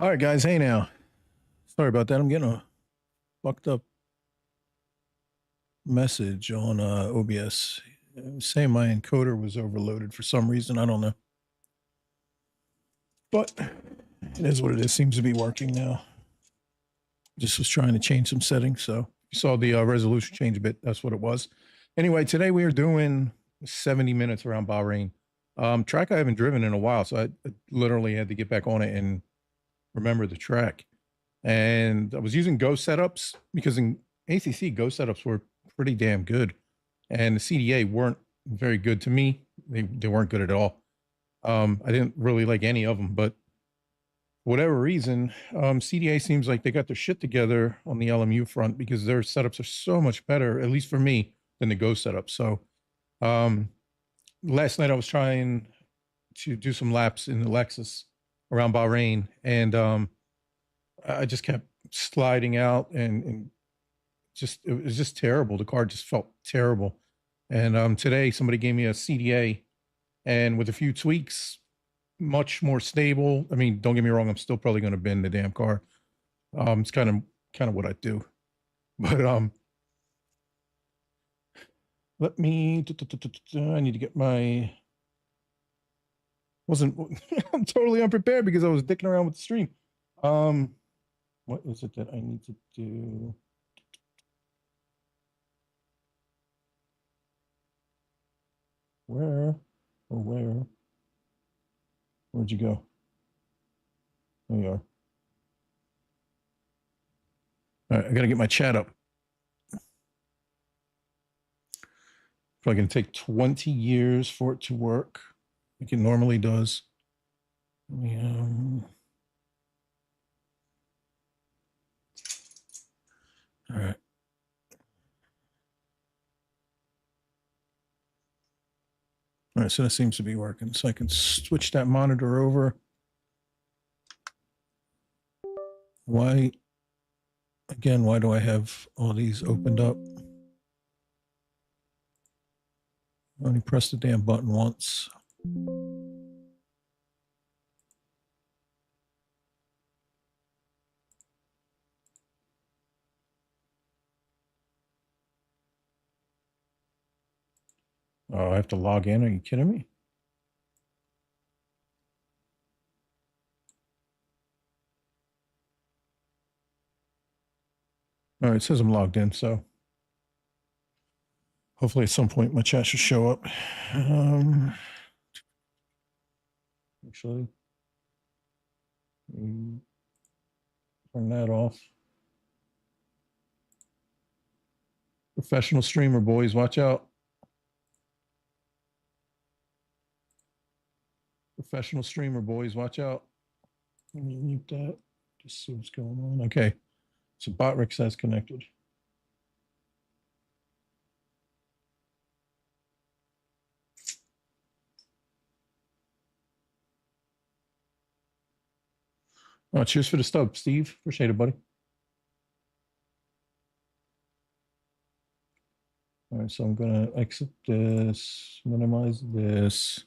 All right, guys. Hey now. Sorry about that. I'm getting a fucked up message on OBS. It was saying my encoder was overloaded for some reason. I don't know. But it is what it is. Seems to be working now. Just was trying to change some settings. So you saw the resolution change a bit. That's what it was. Anyway, today we are doing 70 minutes around Bahrain. Track I haven't driven in a while. So I literally had to get back on it and remember the track. And I was using Go setups because in ACC, Go setups were pretty damn good. And the CDA weren't very good to me. They weren't good at all. I didn't really like any of them, but for whatever reason, CDA seems like they got their shit together on the LMU front because their setups are so much better, at least for me, than the Go setup. So last night I was trying to do some laps in the Lexus around Bahrain, and I just kept sliding out and just, it was just terrible. The car just felt terrible. And today somebody gave me a CDA and with a few tweaks, much more stable. I mean, don't get me wrong, I'm still probably going to bend the damn car. It's kind of what I do. But let me, I need to get my, I'm totally unprepared because I was dicking around with the stream. What is it that I need to do? Where'd you go? There you are. All right, I got to get my chat up. Probably going to take 20 years for it to work like it normally does. All right. All right, so that seems to be working. So I can switch that monitor over. Why do I have all these opened up? I only pressed the damn button once. Oh, I have to log in. Are you kidding me? All right, it says I'm logged in, so hopefully at some point my chat should show up. Actually, turn that off. Professional streamer, boys, watch out. Professional streamer, boys, watch out. Let me mute that. Just see what's going on. Okay. So Botrix has connected. Oh, cheers for the stub, Steve. Appreciate it, buddy. All right, so I'm going to exit this, minimize this.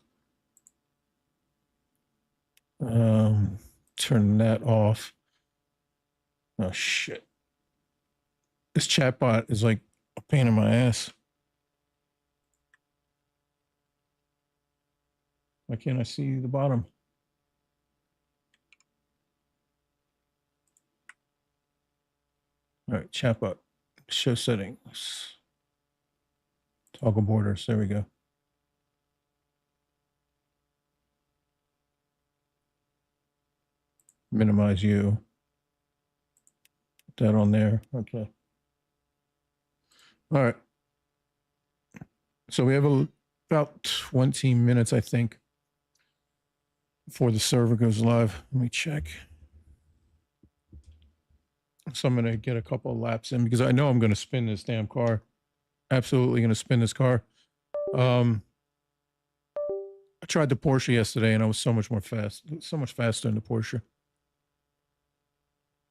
Turn that off. Oh, shit. This chatbot is like a pain in my ass. Why can't I see the bottom? All right, chatbot. Show settings. Toggle borders. There we go. Minimize you. Put that on there. Okay. All right. So we have about 20 minutes, I think, before the server goes live. Let me check. So I'm going to get a couple of laps in because I know I'm going to spin this damn car. Absolutely going to spin this car. I tried the Porsche yesterday and I was so much faster in the Porsche,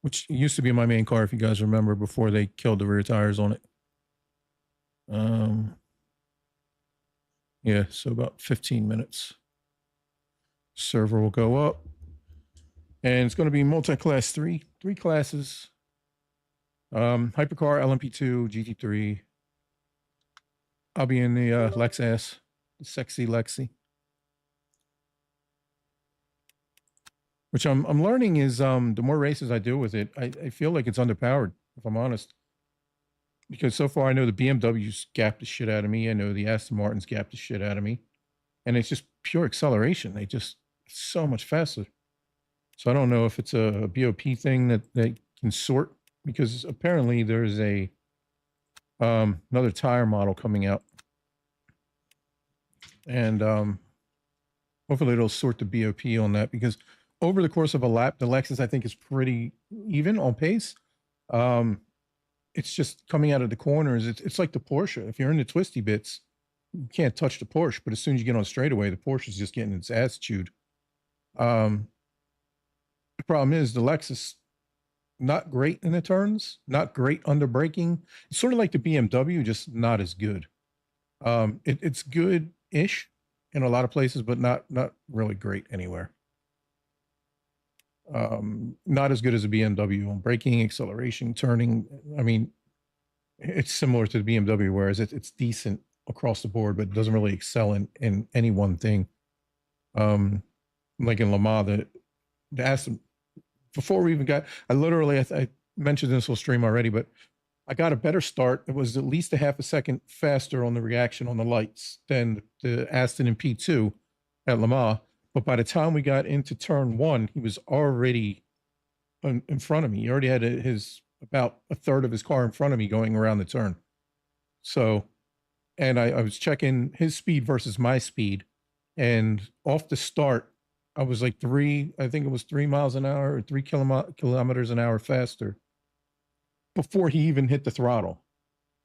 which used to be my main car, if you guys remember, before they killed the rear tires on it. Yeah, so about 15 minutes. Server will go up. And it's going to be multi-class three classes. Hypercar, LMP2, GT3. I'll be in the Lexus, the sexy Lexi. Which I'm learning is the more races I do with it, I feel like it's underpowered, if I'm honest. Because so far I know the BMW's gapped the shit out of me. I know the Aston Martin's gapped the shit out of me. And it's just pure acceleration. They just so much faster. So I don't know if it's a BOP thing that they can sort, because apparently there's a another tire model coming out. And hopefully it'll sort the BOP on that, because over the course of a lap, the Lexus, I think, is pretty even on pace. It's just coming out of the corners. It's like the Porsche. If you're in the twisty bits, you can't touch the Porsche. But as soon as you get on straightaway, the Porsche is just getting its ass chewed. The problem is the Lexus, not great in the turns, not great under braking. It's sort of like the BMW, just not as good. It's good-ish in a lot of places, but not really great anywhere. Not as good as a BMW on braking, acceleration, turning. I mean, it's similar to the BMW, whereas it's decent across the board, but it doesn't really excel in any one thing. Like in Le Mans, the Aston, before we even got, I mentioned this whole stream already, but I got a better start. It was at least a half a second faster on the reaction on the lights than the Aston LMP2 at Le Mans. But by the time we got into turn one, he was already in front of me. He already had about a third of his car in front of me going around the turn. So, and I was checking his speed versus my speed. And off the start, I was like I think it was 3 miles an hour or 3 kilometers an hour faster before he even hit the throttle.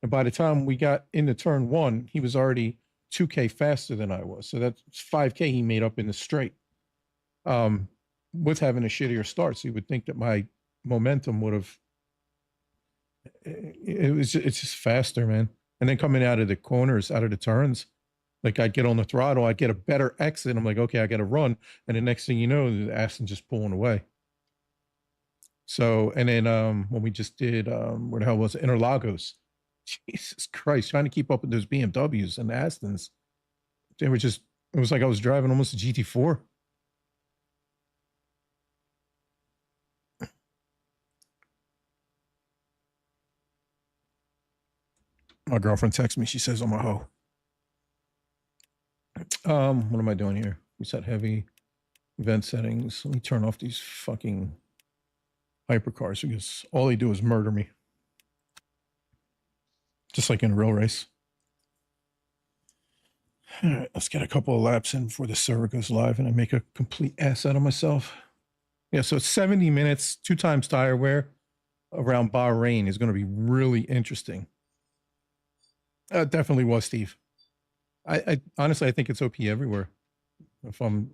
And by the time we got into turn one, he was already 2K faster than I was. So that's 5K he made up in the straight with having a shittier start. So you would think that my momentum would have, it's just faster, man. And then coming out of the corners, out of the turns, like I'd get on the throttle, I'd get a better exit. I'm like, okay, I got to run. And the next thing you know, the Aston's just pulling away. So, and then when we just did, where the hell was it? Interlagos. Jesus Christ, trying to keep up with those BMWs and the Astons. They were just, it was like I was driving almost a GT4. My girlfriend texts me. She says, I'm a hoe. What am I doing here? We set heavy event settings. Let me turn off these fucking hypercars, because all they do is murder me. Just like in a real race. All right, let's get a couple of laps in before the server goes live and I make a complete ass out of myself. Yeah, so it's 70 minutes, 2 times tire wear around Bahrain is going to be really interesting. Definitely was, Steve. I honestly, I think it's OP everywhere. If I'm,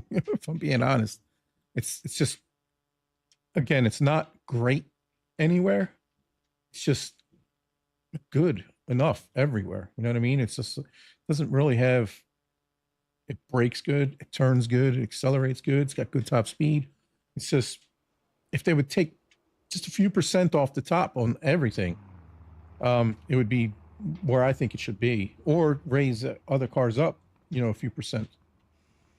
if I'm being honest, it's just, again, it's not great anywhere. It's just good enough everywhere. You know what I mean? It's just, it doesn't really have, it brakes good, it turns good, it accelerates good, it's got good top speed. It's just, if they would take just a few % off the top on everything, it would be where I think it should be, or raise other cars up, a few %.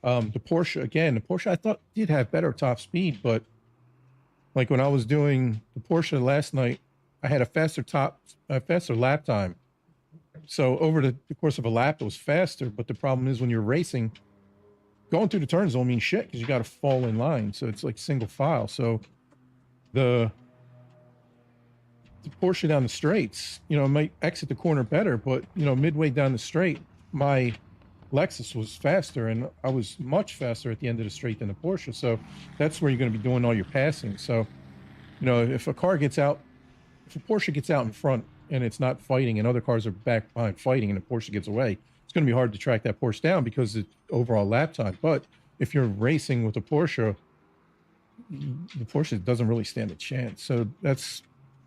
The Porsche I thought did have better top speed, but like when I was doing the Porsche last night, I had a faster lap time. So over the course of a lap, it was faster. But the problem is when you're racing, going through the turns don't mean shit, because you got to fall in line. So it's like single file. So the Porsche down the straights, might exit the corner better, but midway down the straight, my Lexus was faster, and I was much faster at the end of the straight than the Porsche. So that's where you're going to be doing all your passing. So, if a Porsche gets out in front and it's not fighting, and other cars are back behind fighting, and the Porsche gets away, it's going to be hard to track that Porsche down because of overall lap time. But if you're racing with a Porsche, the Porsche doesn't really stand a chance. So that's,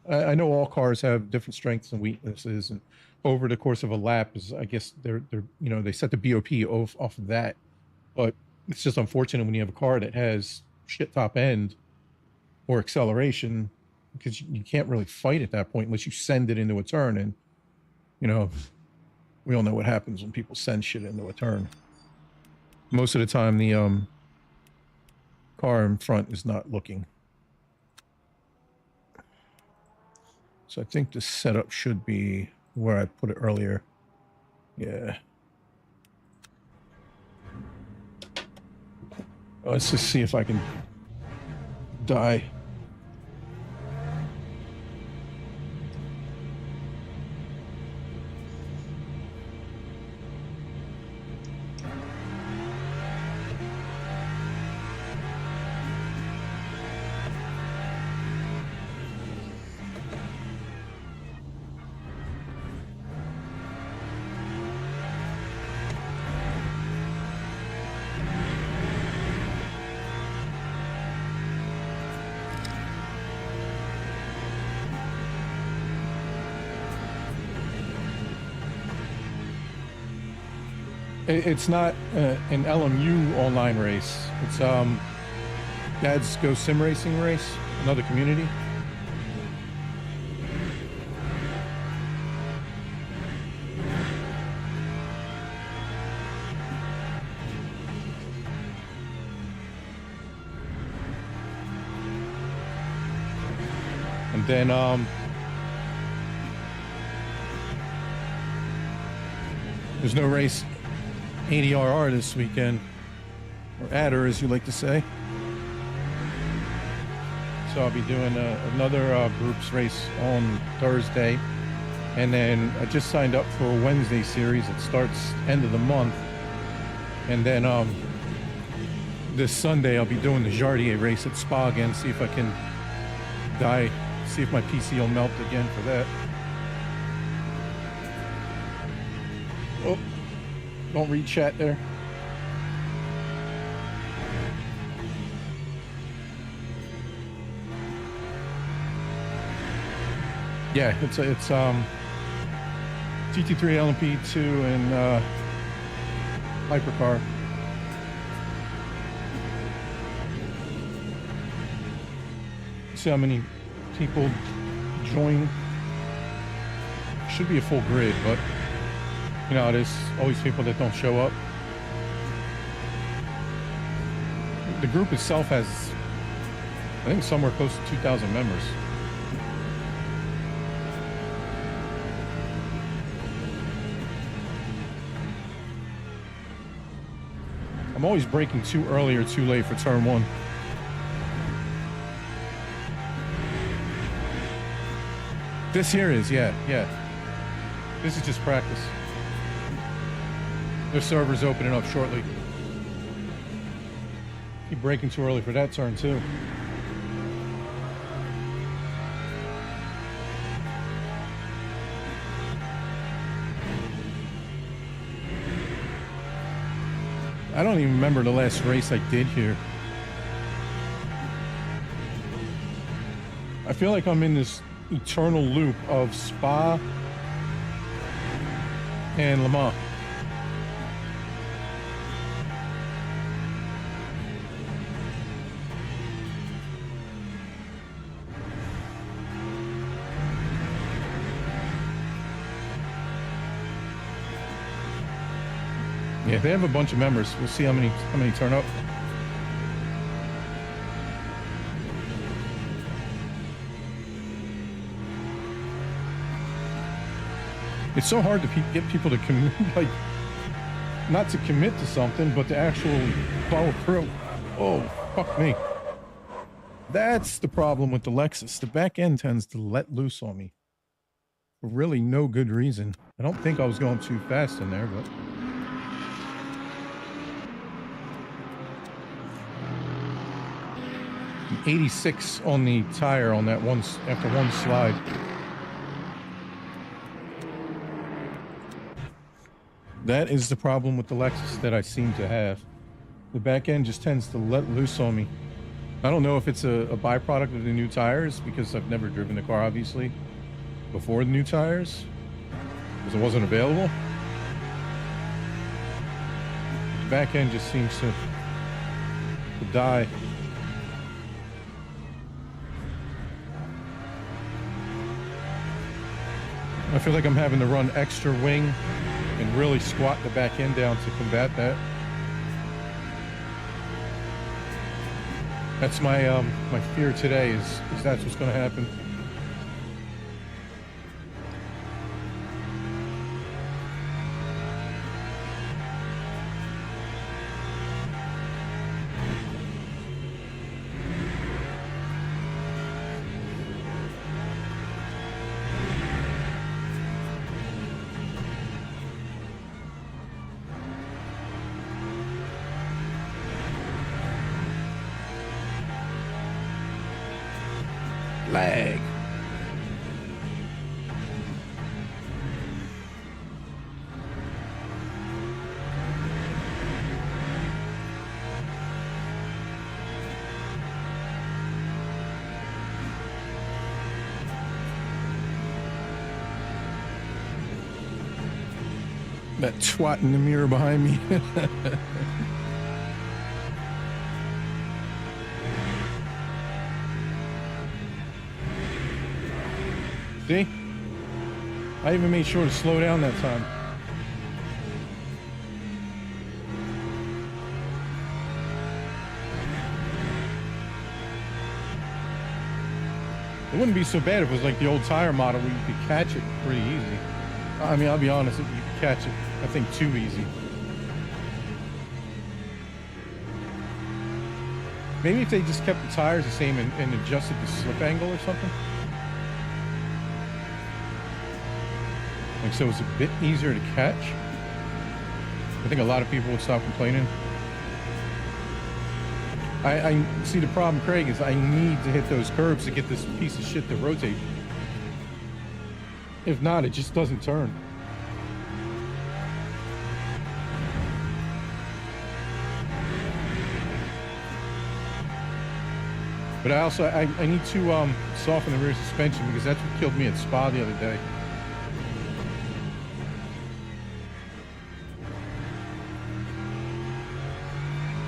I know all cars have different strengths and weaknesses, and over the course of a lap is, I guess they're they set the BOP off of that. But it's just unfortunate when you have a car that has shit top end or acceleration, because you can't really fight at that point unless you send it into a turn. And, you know, we all know what happens when people send shit into a turn. Most of the time, the car in front is not looking. So I think the setup should be where I put it earlier. Yeah. Let's just see if I can die. It's not an LMU online race. It's Dad's Go Sim Racing race, another community. And then there's no race ADRR this weekend, or adder as you like to say. So I'll be doing another groups race on Thursday, and then I just signed up for a Wednesday series. It starts end of the month, and then this Sunday I'll be doing the Jardier race at Spa again. See if I can die. See if my PC will melt again for that. Oh. Don't read chat there. Yeah, it's GT3 LMP2 and Hypercar. See how many people join. Should be a full grid, but you know, there's always people that don't show up. The group itself has, I think, somewhere close to 2,000 members. I'm always breaking too early or too late for turn one. This here is, yeah. This is just practice. Their server's opening up shortly. Keep braking too early for that turn too. I don't even remember the last race I did here. I feel like I'm in this eternal loop of Spa and Le Mans. Yeah, they have a bunch of members. We'll see how many turn up. It's so hard to get people to commit, like, not to commit to something, but to actually follow through. Oh, fuck me. That's the problem with the Lexus. The back end tends to let loose on me for really no good reason. I don't think I was going too fast in there, but... 86 on the tire on that after one slide. That is the problem with the Lexus that I seem to have. The back end just tends to let loose on me. I don't know if it's a byproduct of the new tires, because I've never driven the car, obviously, before the new tires, because it wasn't available. The back end just seems to die. I feel like I'm having to run extra wing and really squat the back end down to combat that. That's my my fear today is that's what's going to happen. Lag. That twat in the mirror behind me. See? I even made sure to slow down that time. It wouldn't be so bad if it was like the old tire model where you could catch it pretty easy. I mean, I'll be honest, you could catch it, I think, too easy. Maybe if they just kept the tires the same and adjusted the slip angle or something. Like, so it's a bit easier to catch. I think a lot of people would stop complaining. I see the problem, Craig, is I need to hit those curbs to get this piece of shit to rotate. If not, it just doesn't turn. But I need to soften the rear suspension because that's what killed me at Spa the other day.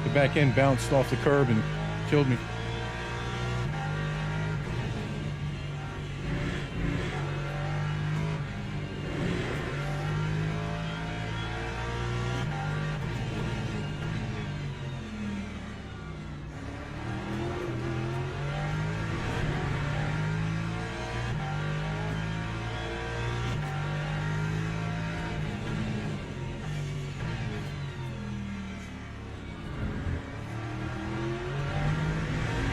The back end bounced off the curb and killed me.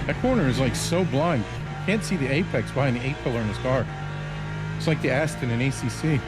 That corner is like so blind. You can't see the apex behind the 8-pillar in this car. It's like the Aston and ACC.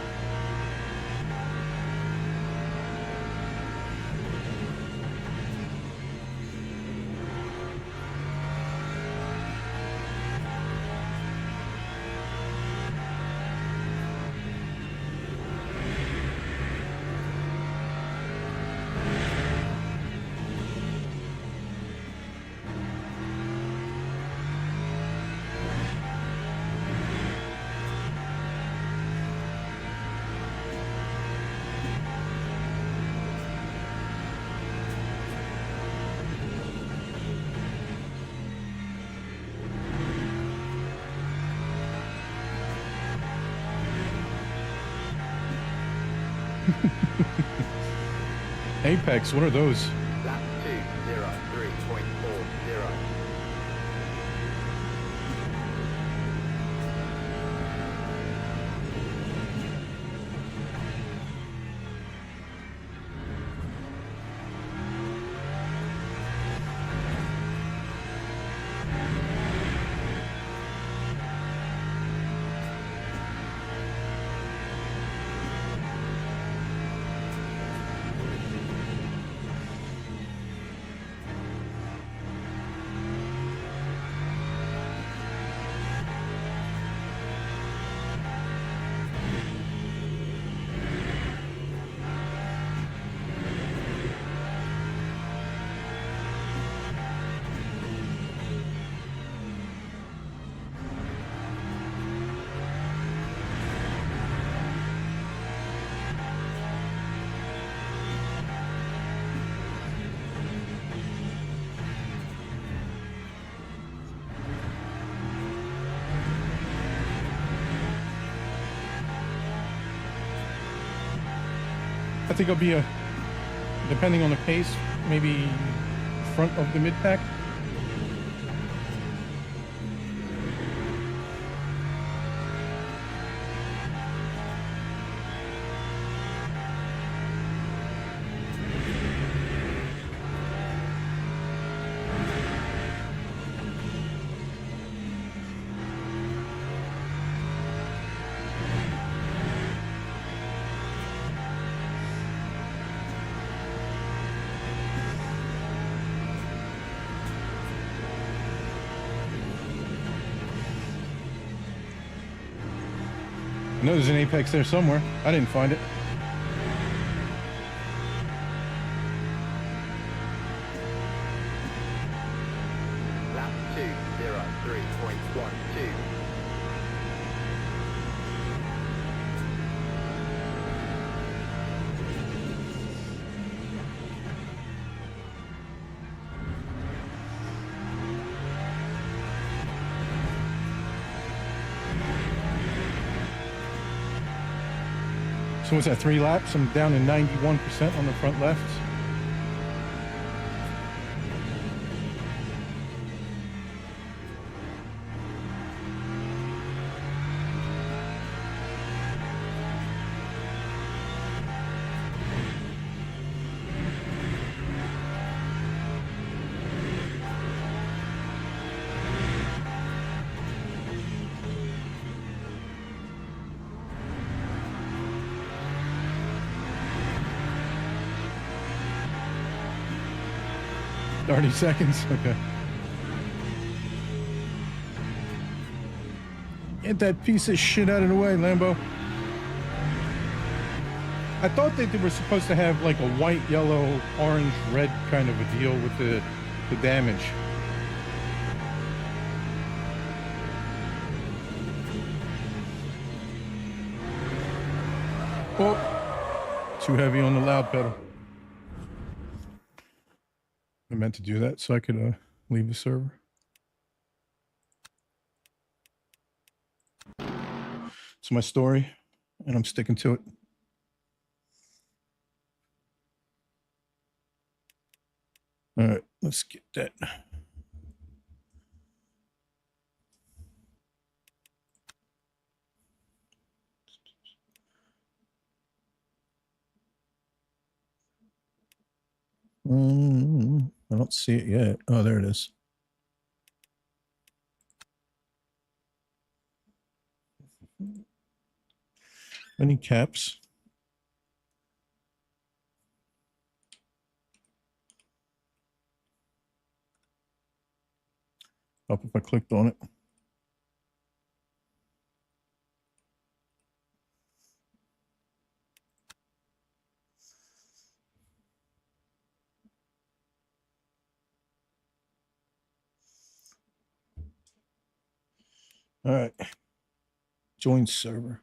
Apex, what are those? Lap 203.40. I think it'll be a, depending on the pace, maybe front of the mid pack. I know there's an apex there somewhere. I didn't find it. Lap 2:03.12. So what's that, 3 laps? I'm down to 91% on the front left. Thirty seconds. Okay. Get that piece of shit out of the way, Lambo. I thought that they were supposed to have like a white, yellow, orange, red kind of a deal with the damage. Oh, too heavy on the loud pedal. I meant to do that so I could leave the server. It's my story, and I'm sticking to it. All right, let's get that. I don't see it yet. Oh, there it is. Any caps? Up if I clicked on it. All right. Join server.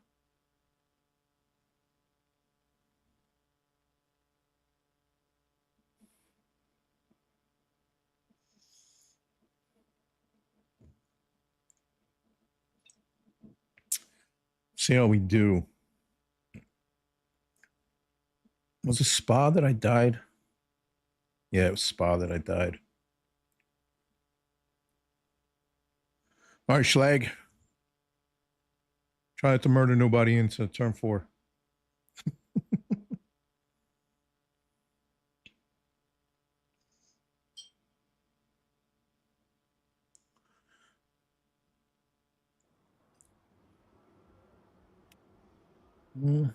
See how we do. Was it Spa that I died? Yeah, it was Spa that I died. All right, Schlag. Try not to murder nobody into turn 4. All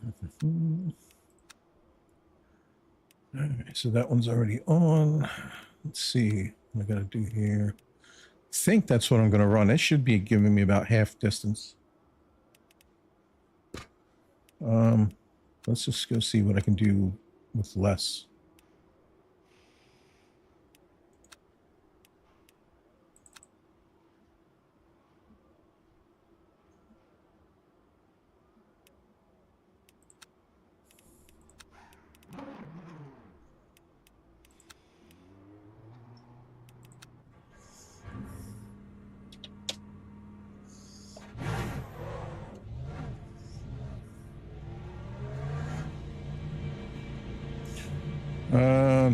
right, so that one's already on. Let's see what I gotta do here. I think that's what I'm gonna run. It should be giving me about half distance. Let's just go see what I can do with less.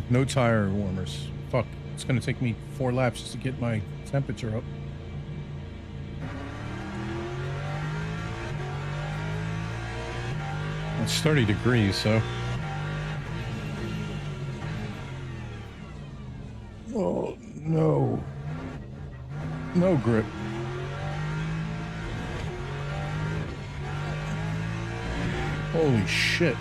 No tire warmers. Fuck. It's gonna take me 4 laps just to get my temperature up. It's 30 degrees, so. Oh, no. No grip. Holy shit.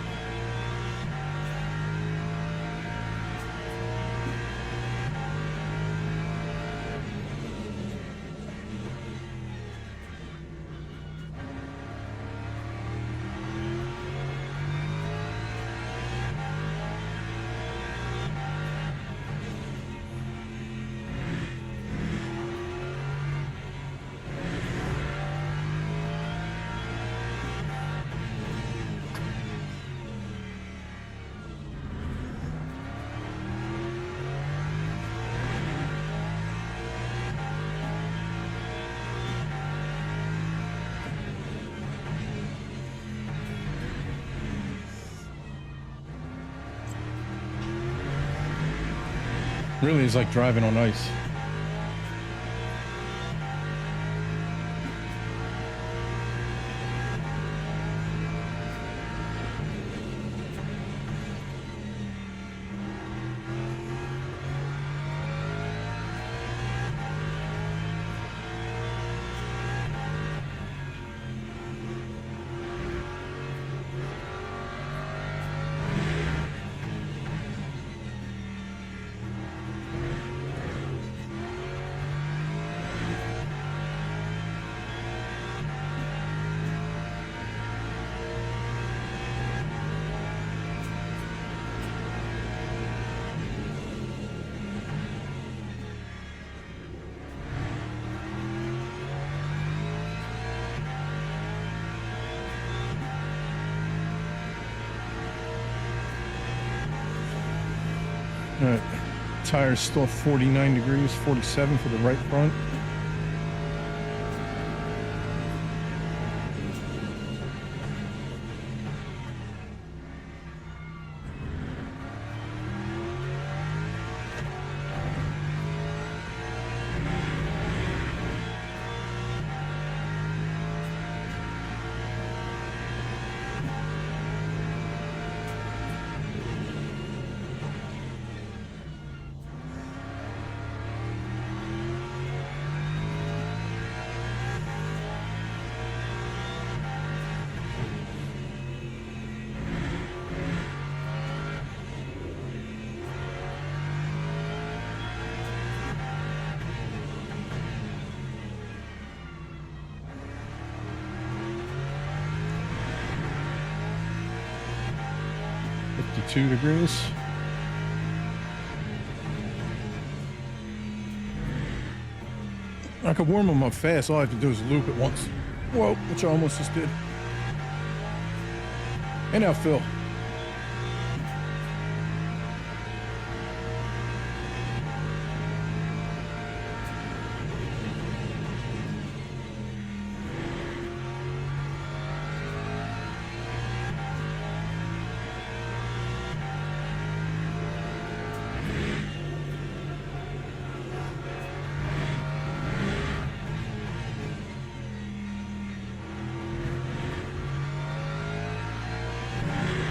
Really is like driving on ice. All right, tires still 49 degrees, 47 for the right front. Two degrees. I could warm them up fast. All I have to do is loop it once. Whoa, which I almost just did. And now fill.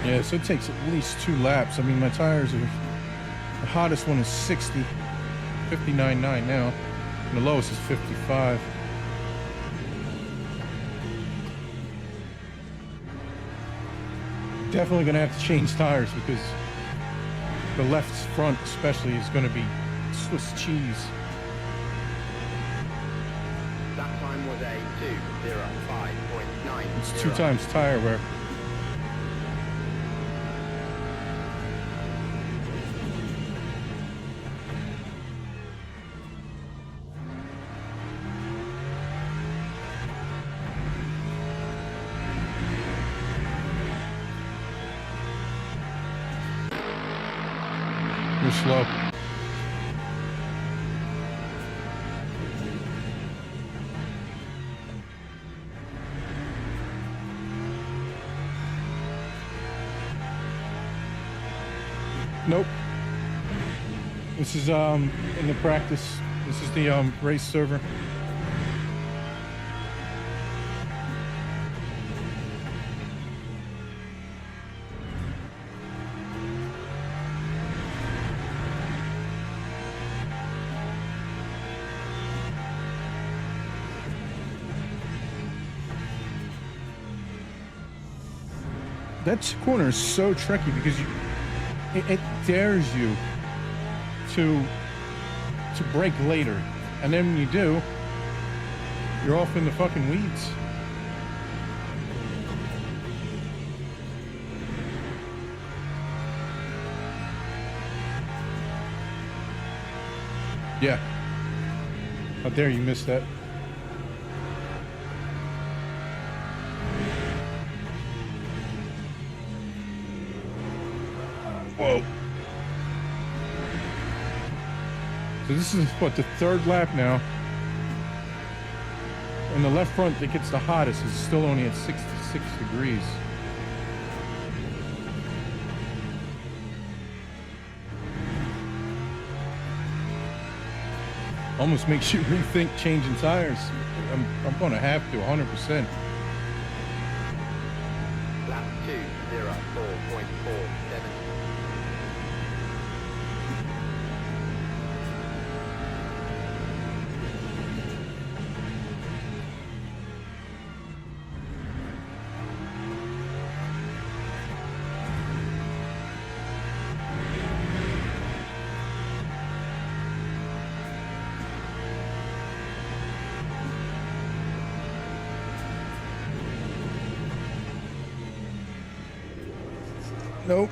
Yeah, so it takes at least 2 laps. I mean, my tires are, the hottest one is 60, 59.9 now, and the lowest is 55. Definitely gonna have to change tires because the left front especially is gonna be Swiss cheese. That time was a 2:05.9. It's 2 times tire wear. You're slow. Nope. This is in the practice. This is the race server. That corner is so tricky because it dares you to brake later, and then when you do, you're off in the fucking weeds. Yeah. How dare you miss that? Whoa. So this is what, the third lap now. And the left front that gets the hottest is still only at 66 degrees. Almost makes you rethink changing tires. I'm gonna have to, 100%. Lap 2:04.47. Nope.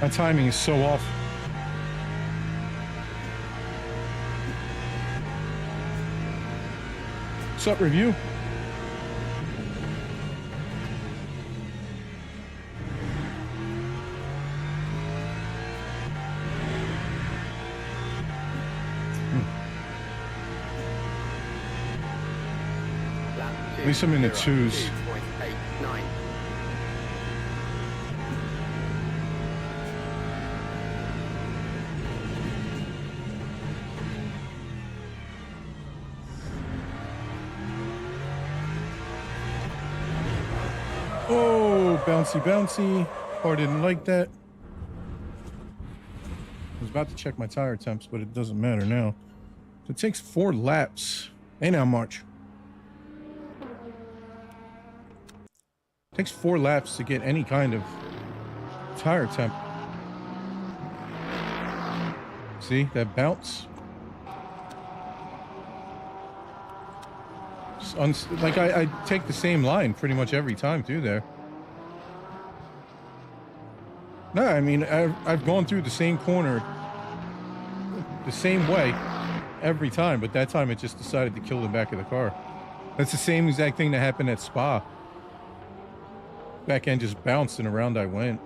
My timing is so off. What's up, review? At least I'm in the twos. 2.89. Oh, bouncy, bouncy. Car didn't like that. I was about to check my tire temps, but it doesn't matter now. So it takes 4 laps. Hey now, March. It takes 4 laps to get any kind of tire temp. See that bounce? Like I take the same line pretty much every time through there. No, I mean, I've gone through the same corner the same way every time, but that time it just decided to kill the back of the car. That's the same exact thing that happened at Spa. Back end just bounced and around I went.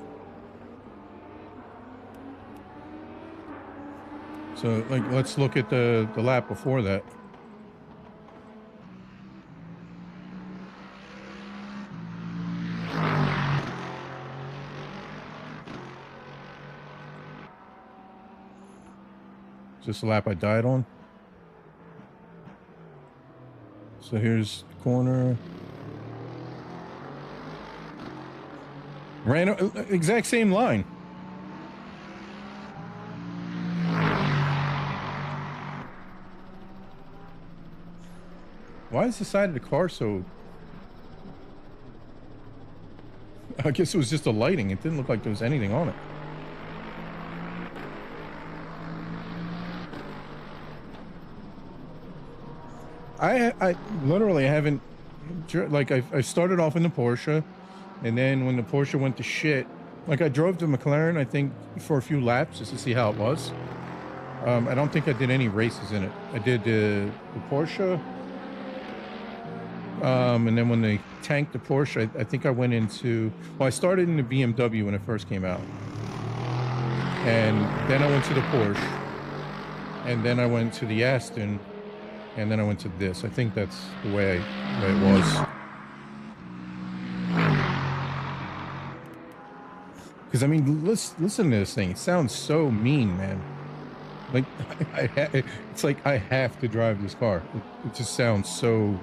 So, like, let's look at the lap before that. Is this the lap I died on? So here's the corner. Ran exact same line. Why is the side of the car so... I guess it was just the lighting. It didn't look like there was anything on it. I literally haven't... Like, I started off in the Porsche, and then when the Porsche went to shit, like, I drove the McLaren, I think, for a few laps just to see how it was. I don't think I did any races in it. I did the Porsche, and then when they tanked the Porsche, I think I went into... Well, I started in the BMW when it first came out. And then I went to the Porsche. And then I went to the Aston. And then I went to this. I think that's the way it was. Because, I mean, listen to this thing. It sounds so mean, man. Like, it's like I have to drive this car. It just sounds so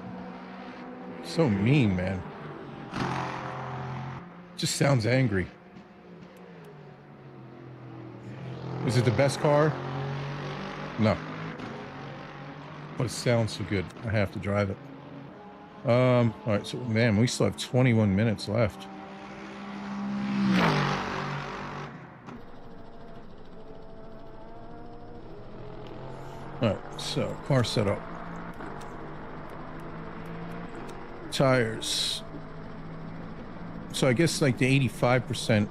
mean, man. It just sounds angry. Is it the best car? No. But it sounds so good. I have to drive it. All right, so, man, we still have 21 minutes left. All right, so car setup. Tires. So I guess like the 85%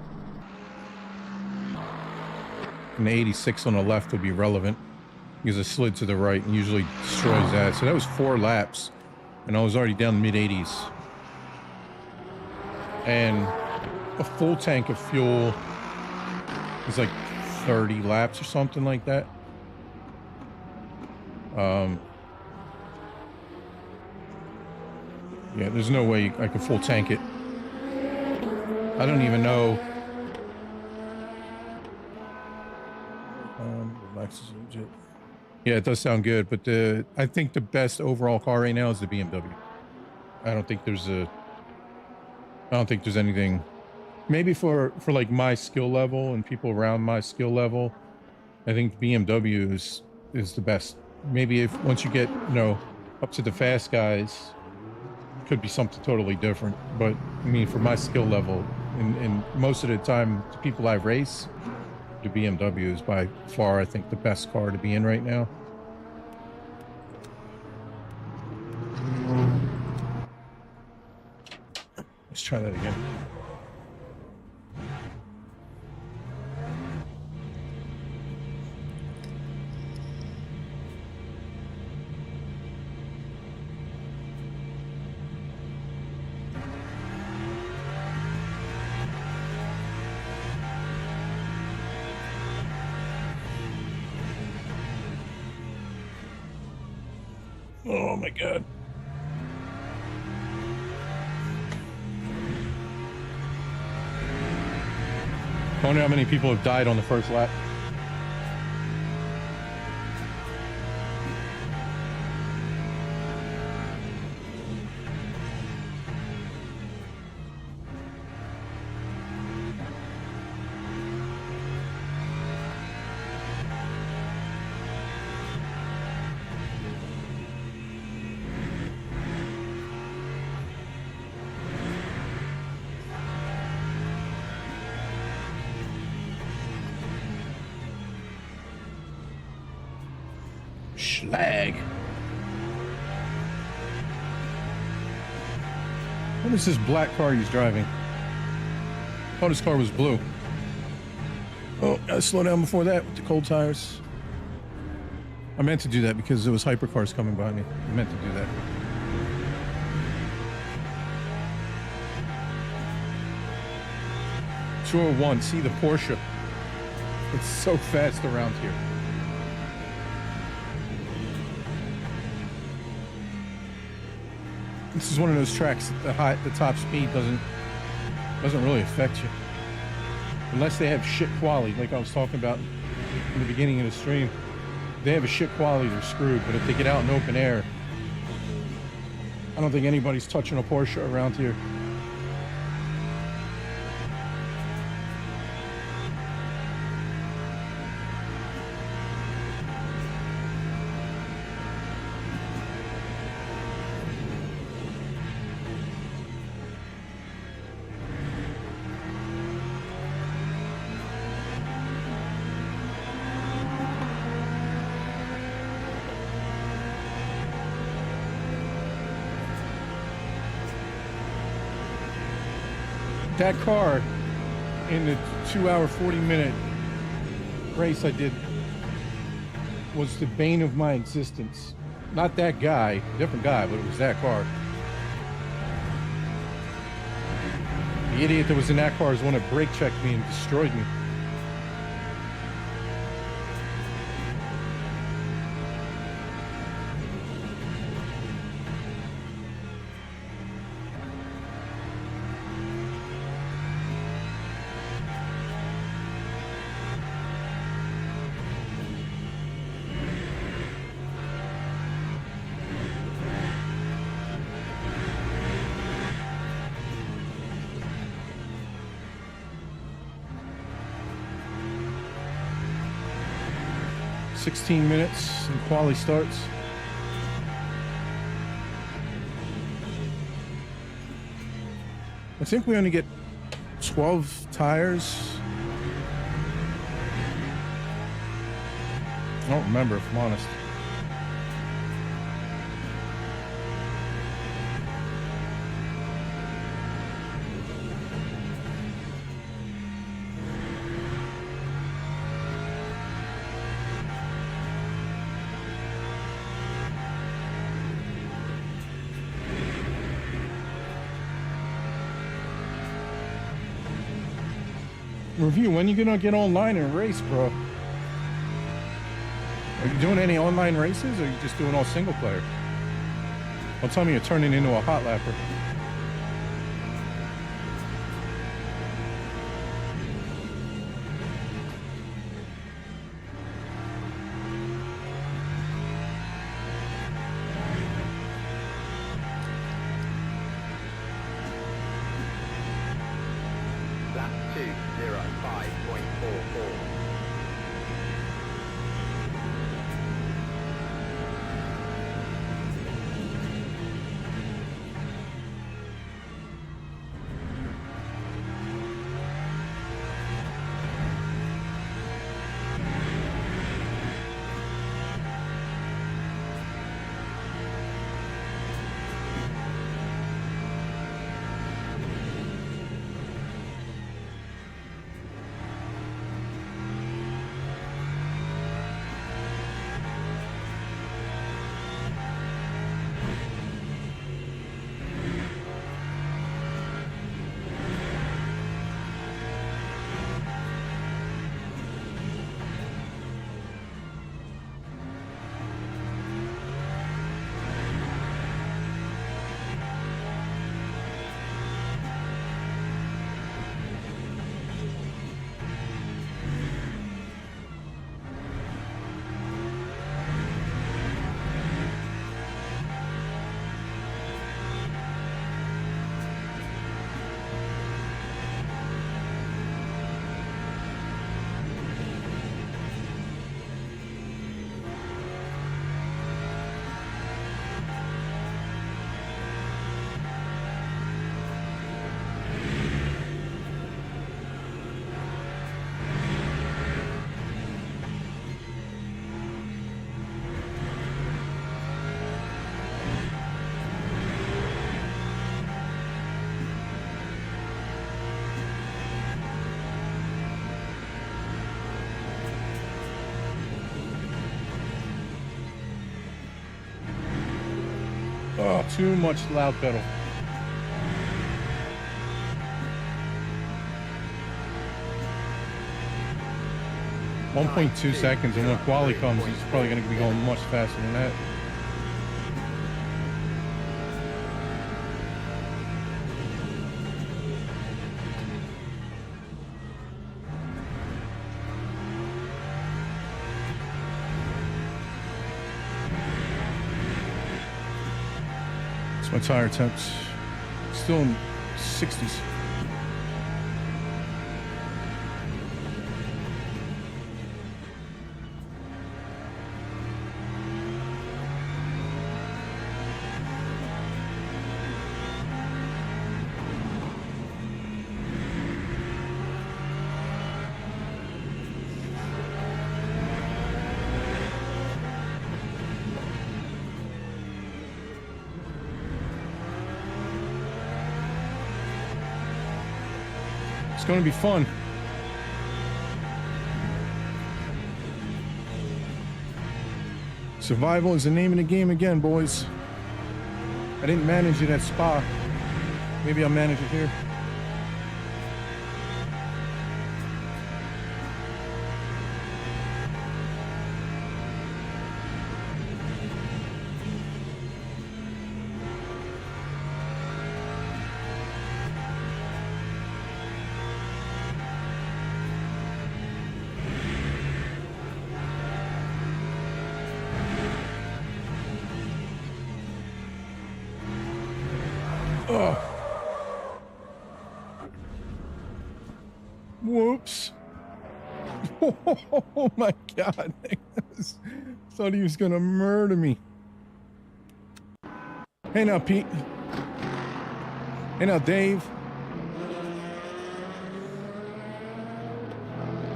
and the 86 on the left would be relevant because I slid to the right and usually destroys that. So that was 4 laps and I was already down mid 80s. And a full tank of fuel is like 30 laps or something like that. Yeah, there's no way I could full tank it. I don't even know. Lexus is legit. Yeah, it does sound good, but I think the best overall car right now is the BMW. I don't think there's anything. Maybe for like my skill level and people around my skill level, I think BMW is the best. Maybe if once you get, you know, up to the fast guys, could be something totally different. But I mean, for my skill level, and most of the time, the people I race, the BMW is by far, I think, the best car to be in right now. Let's try that again. Oh my God. I wonder how many people have died on the first lap. Schlag. What is this black car he's driving? I thought his car was blue. Oh, gotta slow down before that with the cold tires. I meant to do that because there was hypercars coming by me. I meant to do that. Sure, one. See the Porsche. It's so fast around here. This is one of those tracks that the top speed doesn't really affect you. Unless they have shit quality, like I was talking about in the beginning of the stream. If they have a shit quality, they're screwed. But if they get out in open air, I don't think anybody's touching a Porsche around here. That car in the 2-hour, 40-minute race I did was the bane of my existence. Not that guy, different guy, but it was that car. The idiot that was in that car is the one that brake checked me and destroyed me. $16 minutes and quali starts. I think we only get 12 tires. I don't remember, if I'm honest. Review, when you gonna get online and race, bro? Are you doing any online races, or are you just doing all single player? Don't tell me you're turning into a hot lapper. Lap 2:05.44. Oh, too much loud pedal. .2 seconds, and when quali comes, he's probably going to be going much faster than that. My tire temps still in 60s. It's going to be fun. Survival is the name of the game again, boys. I didn't manage it at Spa. Maybe I'll manage it here. Oh. Whoops. Oh my God. Thought he was going to murder me. Hey now, Pete. Hey now, Dave.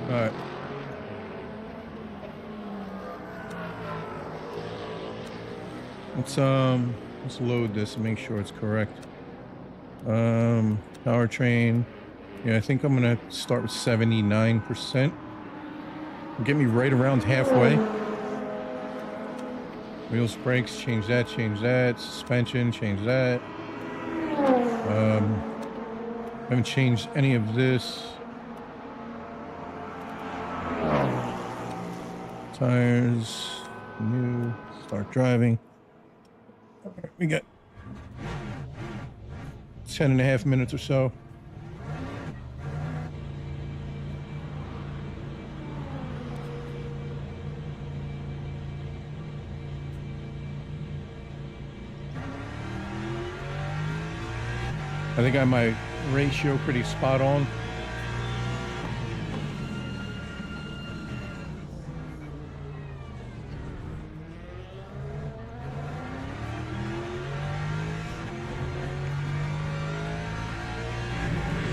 All right. Let's load this and make sure it's correct. Powertrain. Yeah, I think I'm gonna start with 79%. Get me right around halfway. Wheels, brakes, change that, suspension, change that. Haven't changed any of this. Tires, new, start driving. We got 10.5 minutes or so. I think I have my ratio pretty spot on.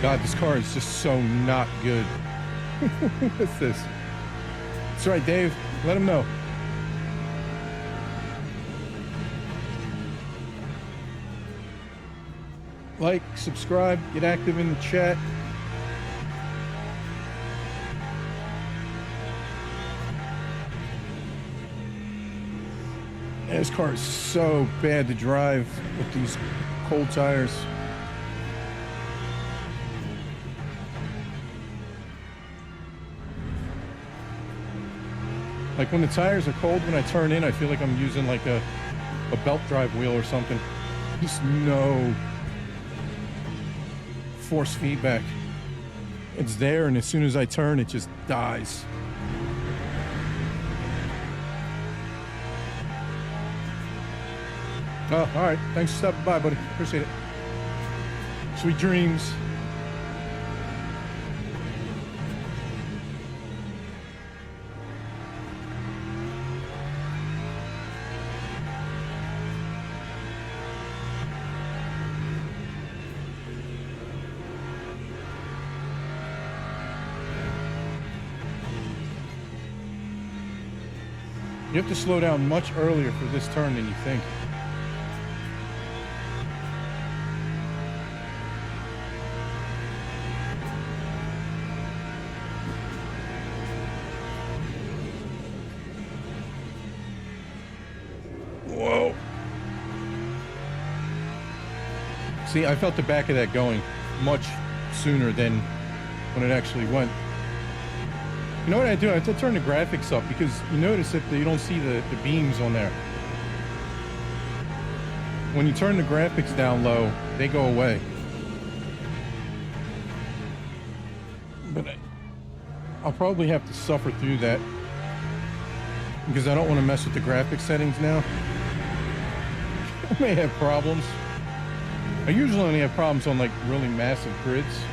God, this car is just so not good. What's this? That's right, Dave. Let him know. Like, subscribe, get active in the chat. Yeah, this car is so bad to drive with these cold tires. Like when the tires are cold, when I turn in, I feel like I'm using like a belt drive wheel or something. Just no force feedback. It's there, and as soon as I turn, it just dies. Oh, all right. Thanks for stopping by, buddy. Appreciate it. Sweet dreams. You have to slow down much earlier for this turn than you think. Whoa. See, I felt the back of that going much sooner than when it actually went. You know what I do? I have to turn the graphics up because you notice that you don't see the beams on there. When you turn the graphics down low, they go away. But I'll probably have to suffer through that because I don't want to mess with the graphics settings now. I may have problems. I usually only have problems on like really massive grids.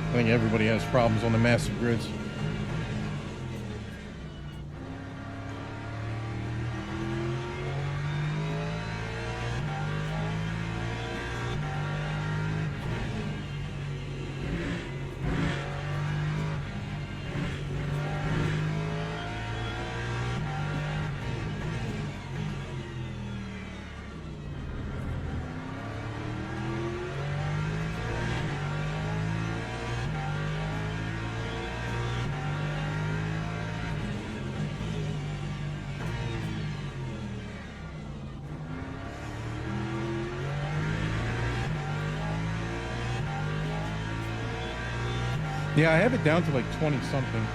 I think everybody has problems on the massive grids. Yeah, I have it down to like 20 something.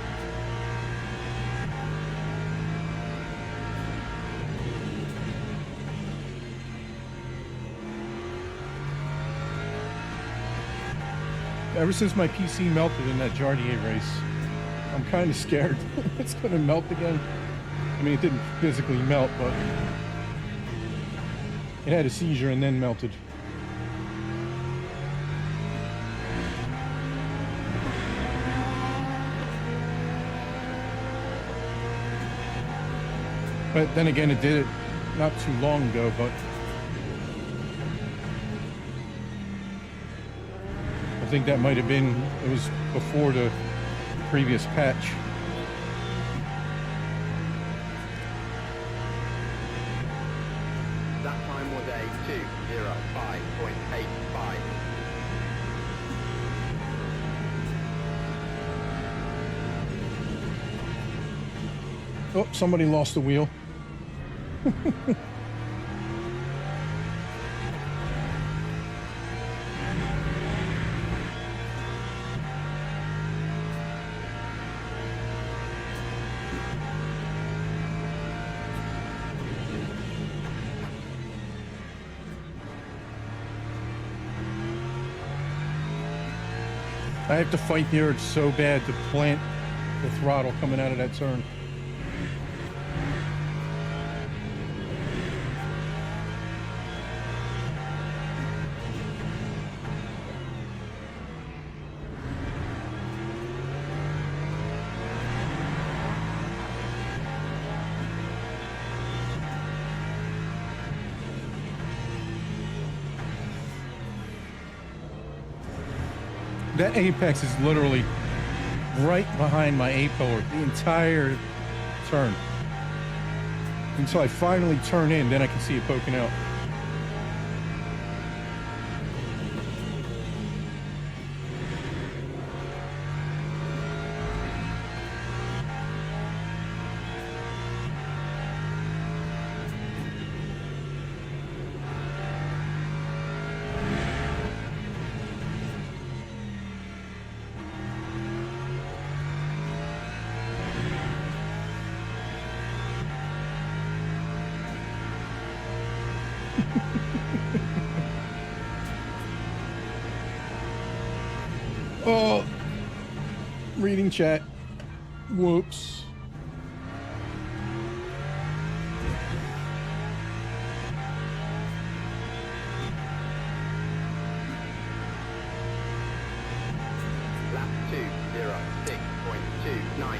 Ever since my PC melted in that Jardier race, I'm kind of scared it's going to melt again. I mean, it didn't physically melt, but it had a seizure and then melted. But then again, it did it not too long ago, but I think that might have been, it was before the previous patch. That time was a 2:05.85. Oh, somebody lost the wheel. I have to fight the urge so bad to plant the throttle coming out of that turn. That apex is literally right behind my A-pillar the entire turn. Until I finally turn in, then I can see it poking out. Oh, reading chat. Whoops. Lap 2:06.29.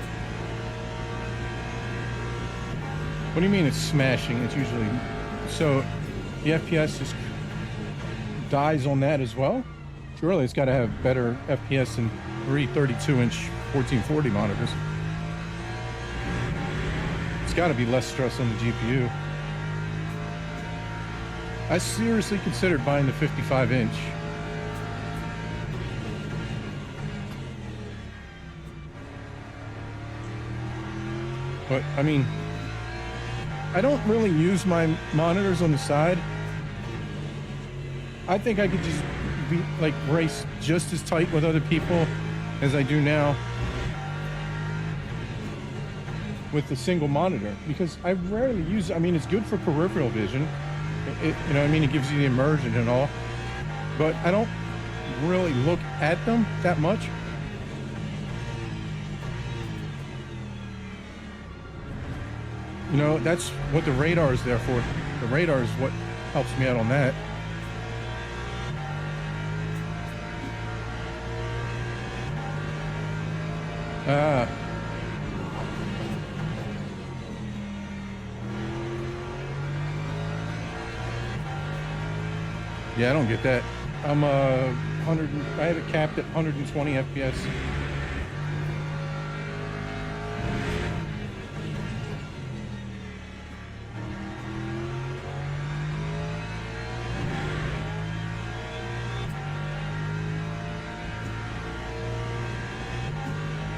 What do you mean it's smashing? It's usually... So, the FPS is dies on that as well? Surely it's got to have better FPS than 3 32-inch 1440 monitors. It's got to be less stress on the GPU. I seriously considered buying the 55-inch. But, I mean, I don't really use my monitors on the side. I think I could just be like race just as tight with other people as I do now with the single monitor, because I rarely use it. I mean, it's good for peripheral vision. You know what I mean? It gives you the immersion and all, but I don't really look at them that much. You know, that's what the radar is there for. The radar is what helps me out on that. Yeah, I don't get that. I'm 100. I have it capped at 120 FPS.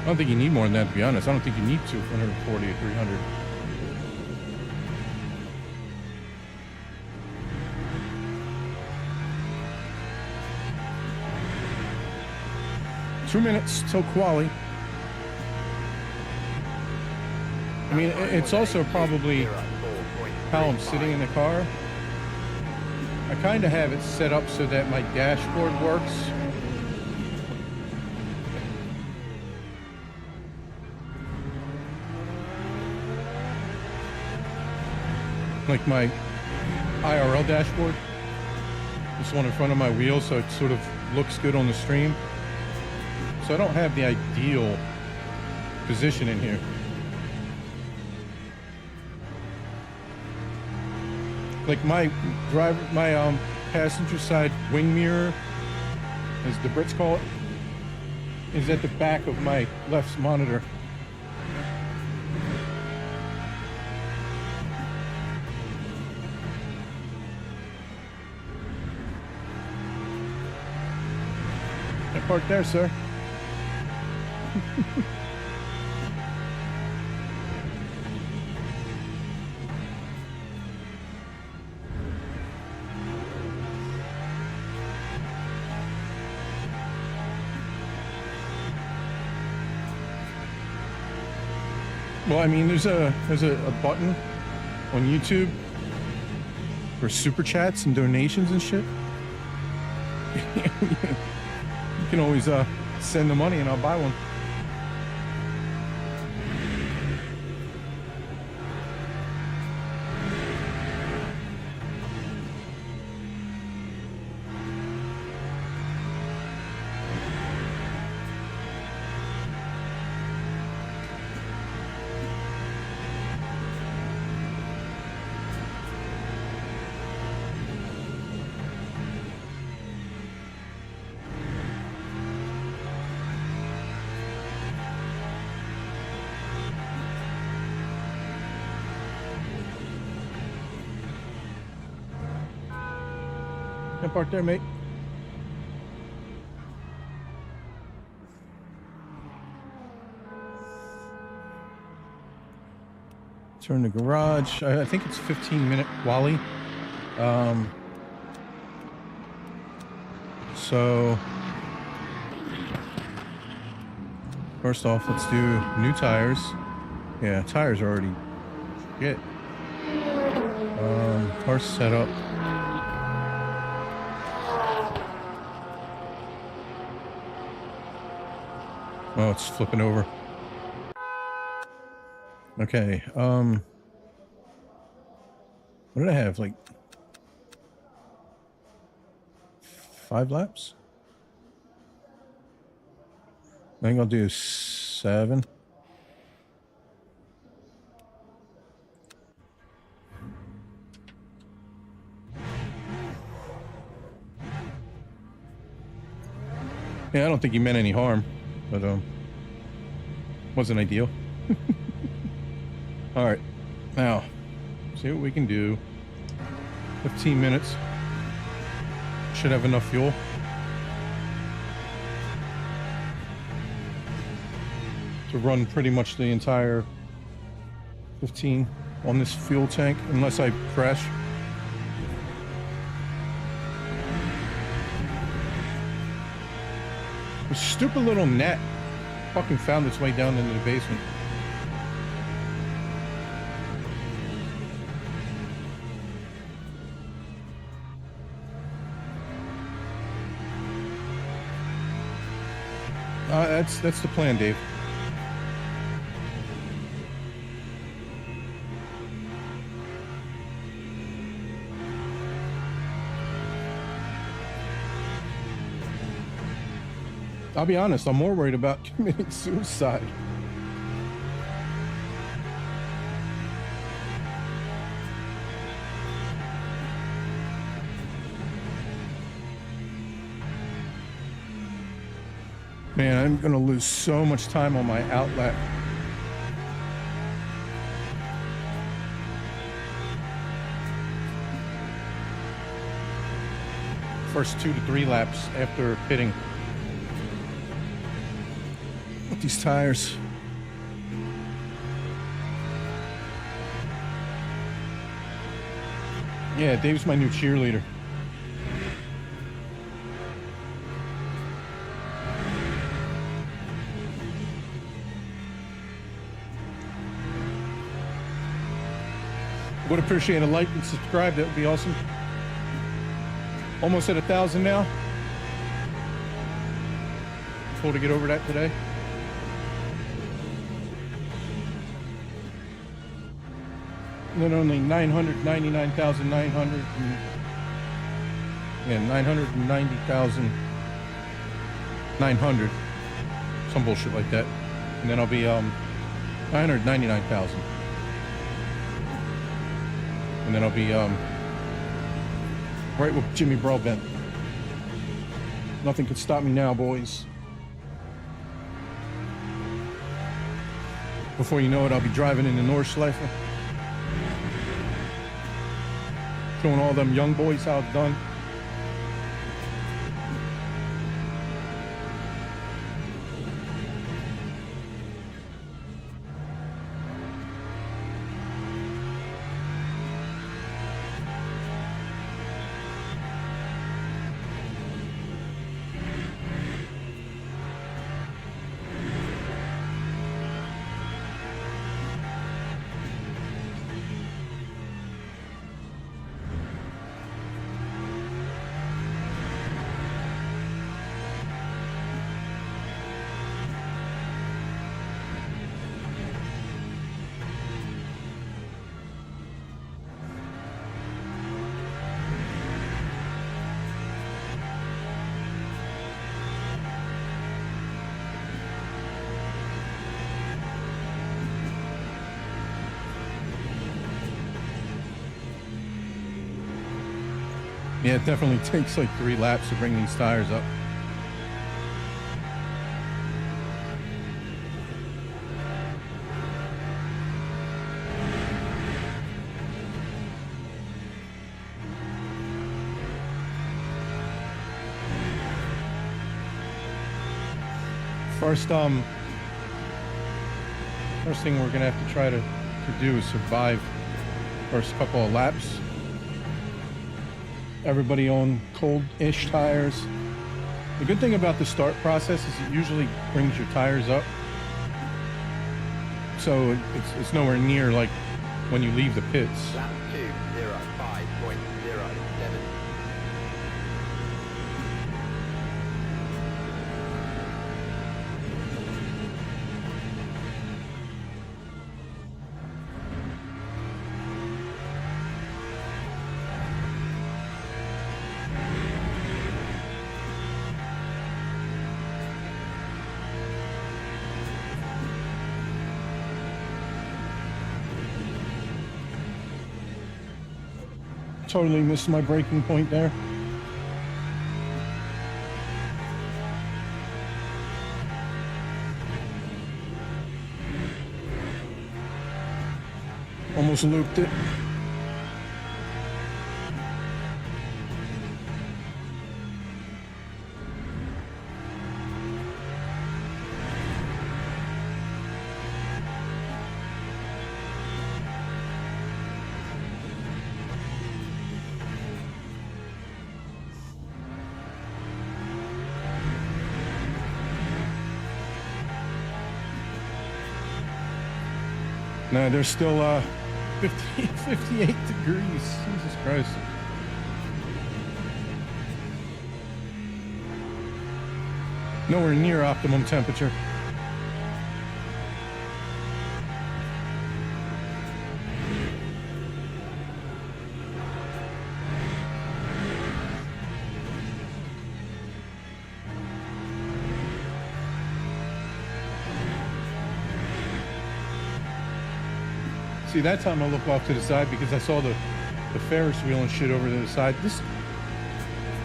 I don't think you need more than that, to be honest. I don't think you need 240 or 300. 2 minutes till quali. I mean, it's also probably how I'm sitting in the car. I kind of have it set up so that my dashboard works. Like my IRL dashboard. This one in front of my wheel, so it sort of looks good on the stream. So I don't have the ideal position in here. Like my passenger side wing mirror, as the Brits call it, is at the back of my left monitor. I parked there, sir. Well, I mean, there's a button on YouTube for super chats and donations and shit. You can always send the money and I'll buy one. Can park there, mate. Turn the garage. I think it's 15-minute quali. So first off, let's do new tires. Yeah, tires are already shit. Car setup. Oh, it's flipping over. Okay, what did I have? Like 5 laps? I think I'll do 7. Yeah, I don't think he meant any harm, but wasn't ideal. All right, now see what we can do. 15 minutes. Should have enough fuel. To run pretty much the entire 15 on this fuel tank, unless I crash. The stupid little net fucking found its way down into the basement. That's the plan, Dave. I'll be honest, I'm more worried about committing suicide. Man, I'm gonna lose so much time on my outlet. First 2 to 3 laps after pitting. With these tires. Yeah, Dave's my new cheerleader. Would appreciate a like and subscribe. That would be awesome. Almost at 1,000 now. Cool to get over that today. And then only 999,900. Yeah, 990,900. Some bullshit like that. And then I'll be 999,000. And then I'll be right with Jimmy Broadbent. Nothing could stop me now, boys. Before you know it, I'll be driving in the Nordschleife. Showing all them young boys how it's done. Yeah, it definitely takes like 3 laps to bring these tires up. First thing we're gonna have to try to do is survive first couple of laps. Everybody on cold-ish tires. The good thing about the start process is it usually brings your tires up. So it's nowhere near like when you leave the pits. Lap 2:05.07. Totally missed my braking point there. Almost looped it. No, there's still 58 degrees. Jesus Christ. Nowhere near optimum temperature. See, that time I look off to the side because I saw the Ferris wheel and shit over to the side. This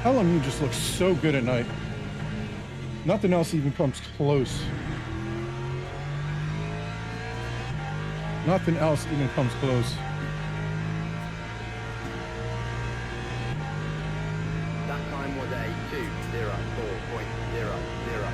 LMU just looks so good at night. Nothing else even comes close. Nothing else even comes close. That time was a 2:04.00.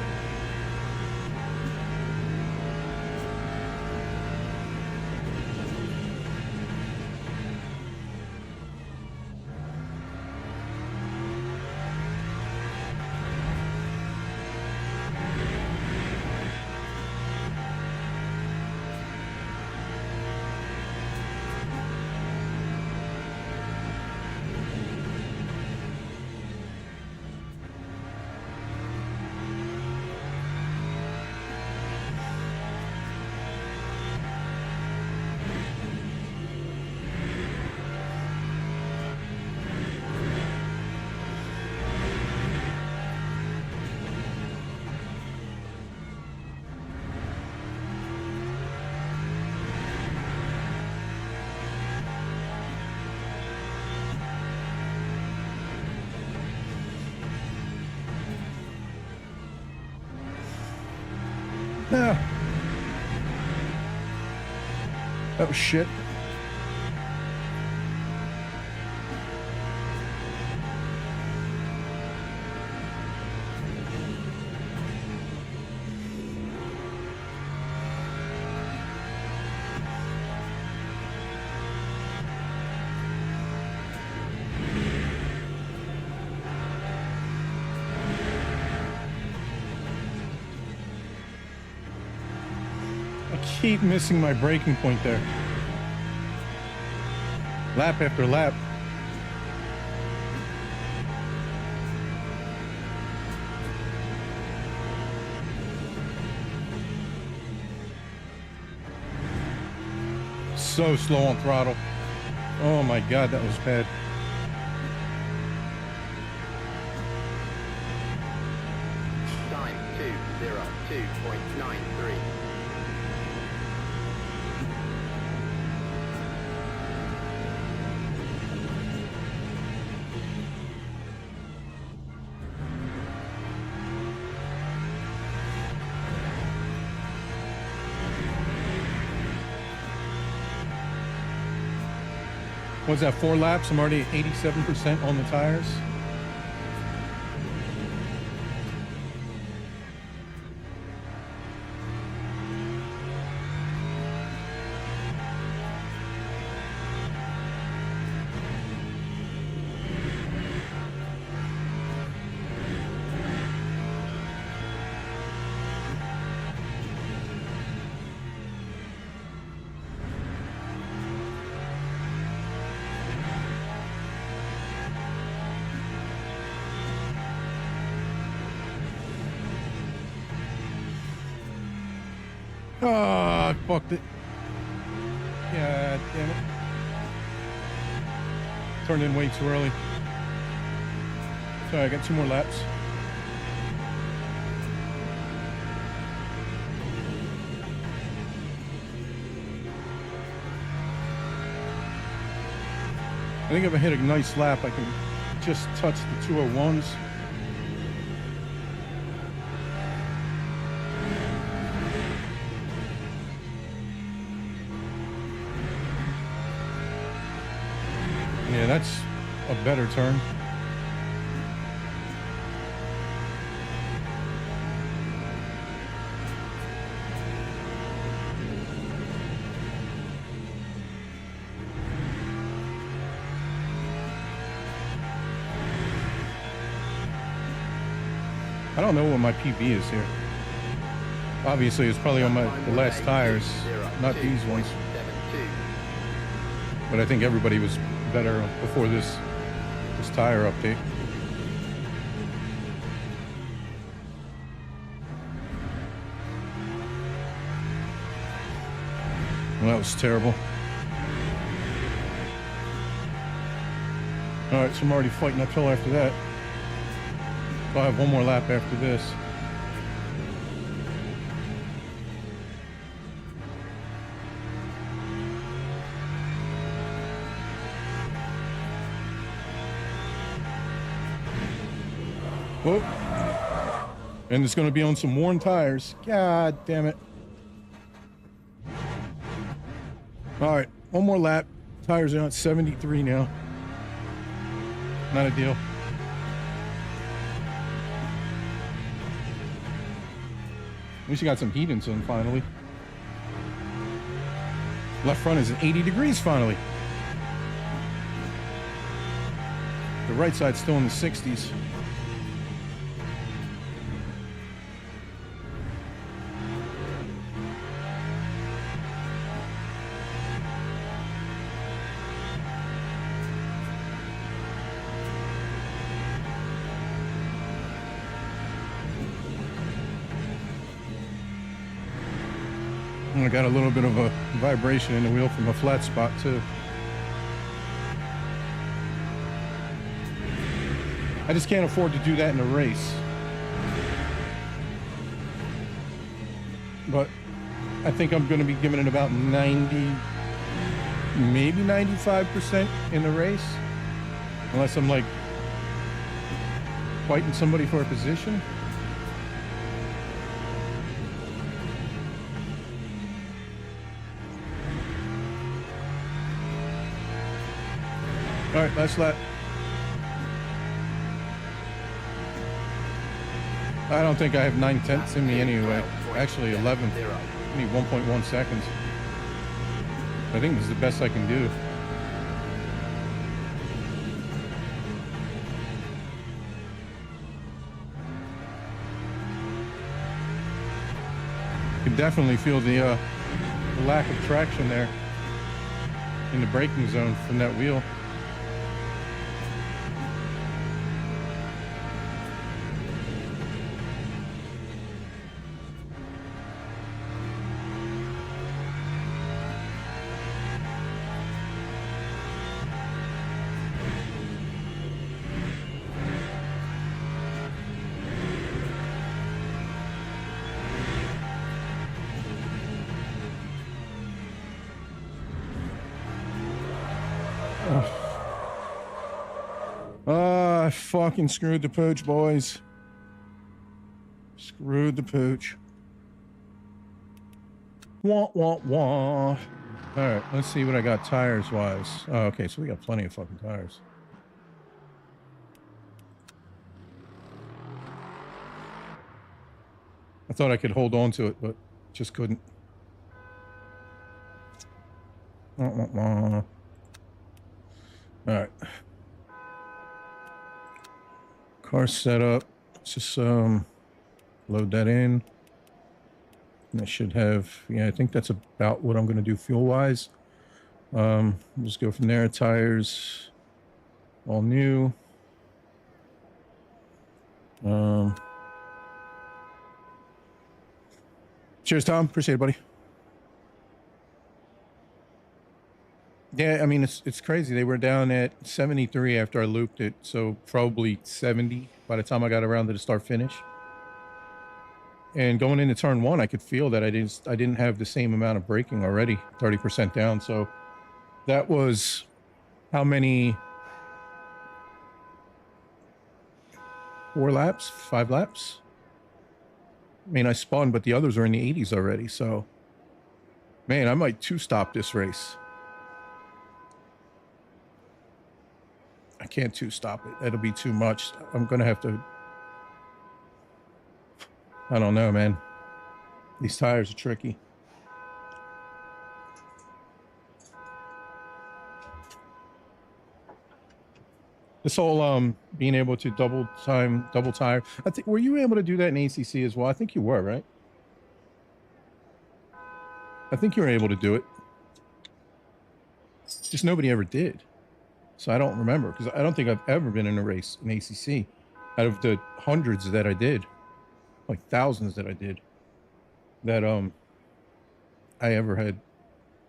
Ah. That was shit. I keep missing my braking point there. Lap after lap. So slow on throttle. Oh my God, that was bad. Time 2:02.93. What's that, 4 laps? I'm already at 87% on the tires. Oh, I fucked it. God damn it. Turned in way too early. Sorry, I got 2 more laps. I think if I hit a nice lap, I can just touch the 201s. Yeah, that's a better turn. I don't know what my PB is here. Obviously, it's probably on the last tires, not these ones. But I think everybody was better before this tire update. Well, that was terrible. All right, so I'm already fighting uphill after that. So I'll have 1 more lap after this. Whoa. And it's going to be on some worn tires. God damn it. All right, 1 more lap. Tires are at 73 now. Not a deal. At least you got some heat into them finally. Left front is at 80 degrees finally. The right side's still in the 60s. I got a little bit of a vibration in the wheel from a flat spot too. I just can't afford to do that in a race. But I think I'm going to be giving it about 90, maybe 95% in the race. Unless I'm like fighting somebody for a position. right, last lap. I don't think I have 9/10 in me anyway. Actually, 11th. I need 1.1 seconds. I think this is the best I can do. You can definitely feel the lack of traction there in the braking zone from that wheel. I fucking screwed the pooch, boys. Screwed the pooch. Wah, wah, wah. All right, let's see what I got tires-wise. Oh, okay, so we got plenty of fucking tires. I thought I could hold on to it, but just couldn't. Wah, wah, wah. All right. Car setup. Let's just load that in. And I should have, yeah, I think that's about what I'm going to do fuel-wise. Just go from there. Tires, all new. Cheers, Tom. Appreciate it, buddy. Yeah, I mean, it's crazy. They were down at 73 after I looped it, so probably 70 by the time I got around to the start finish. And going into turn one, I could feel that I didn't have the same amount of braking already, 30% down. So that was how many? 4 laps, 5 laps. I mean, I spun, but the others are in the 80s already. So, man, I might two-stop this race. I can't two-stop it. That'll be too much. I'm going to have to... I don't know, man. These tires are tricky. This whole being able to double tire. I think, were you able to do that in ACC as well? I think you were, right? I think you were able to do it. Just nobody ever did. So I don't remember, because I don't think I've ever been in a race in ACC out of the hundreds that I did, like thousands that I did, that I ever had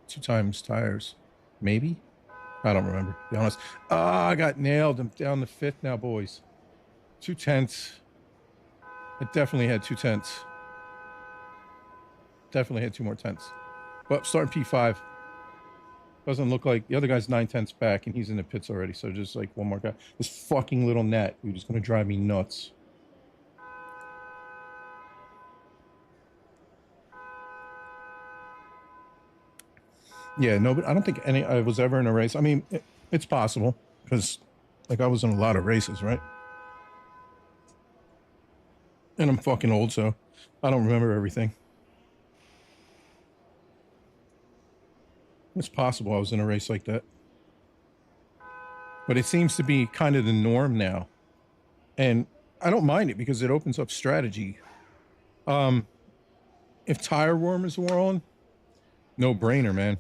2 times tires. Maybe? I don't remember, to be honest. I got nailed. I'm down to 5th now, boys. 2 tenths. I definitely had 2 tenths. Definitely had 2 more tenths. But starting P5. Doesn't look like the other guy's 9 tenths back, and he's in the pits already. So just like one more guy. This fucking little net, who's just gonna drive me nuts. Yeah, no, but I don't think I was ever in a race. I mean, it's possible because, like, I was in a lot of races, right? And I'm fucking old, so I don't remember everything. It's possible I was in a race like that. But it seems to be kind of the norm now. And I don't mind it because it opens up strategy. If tire warmers were on, no brainer, man.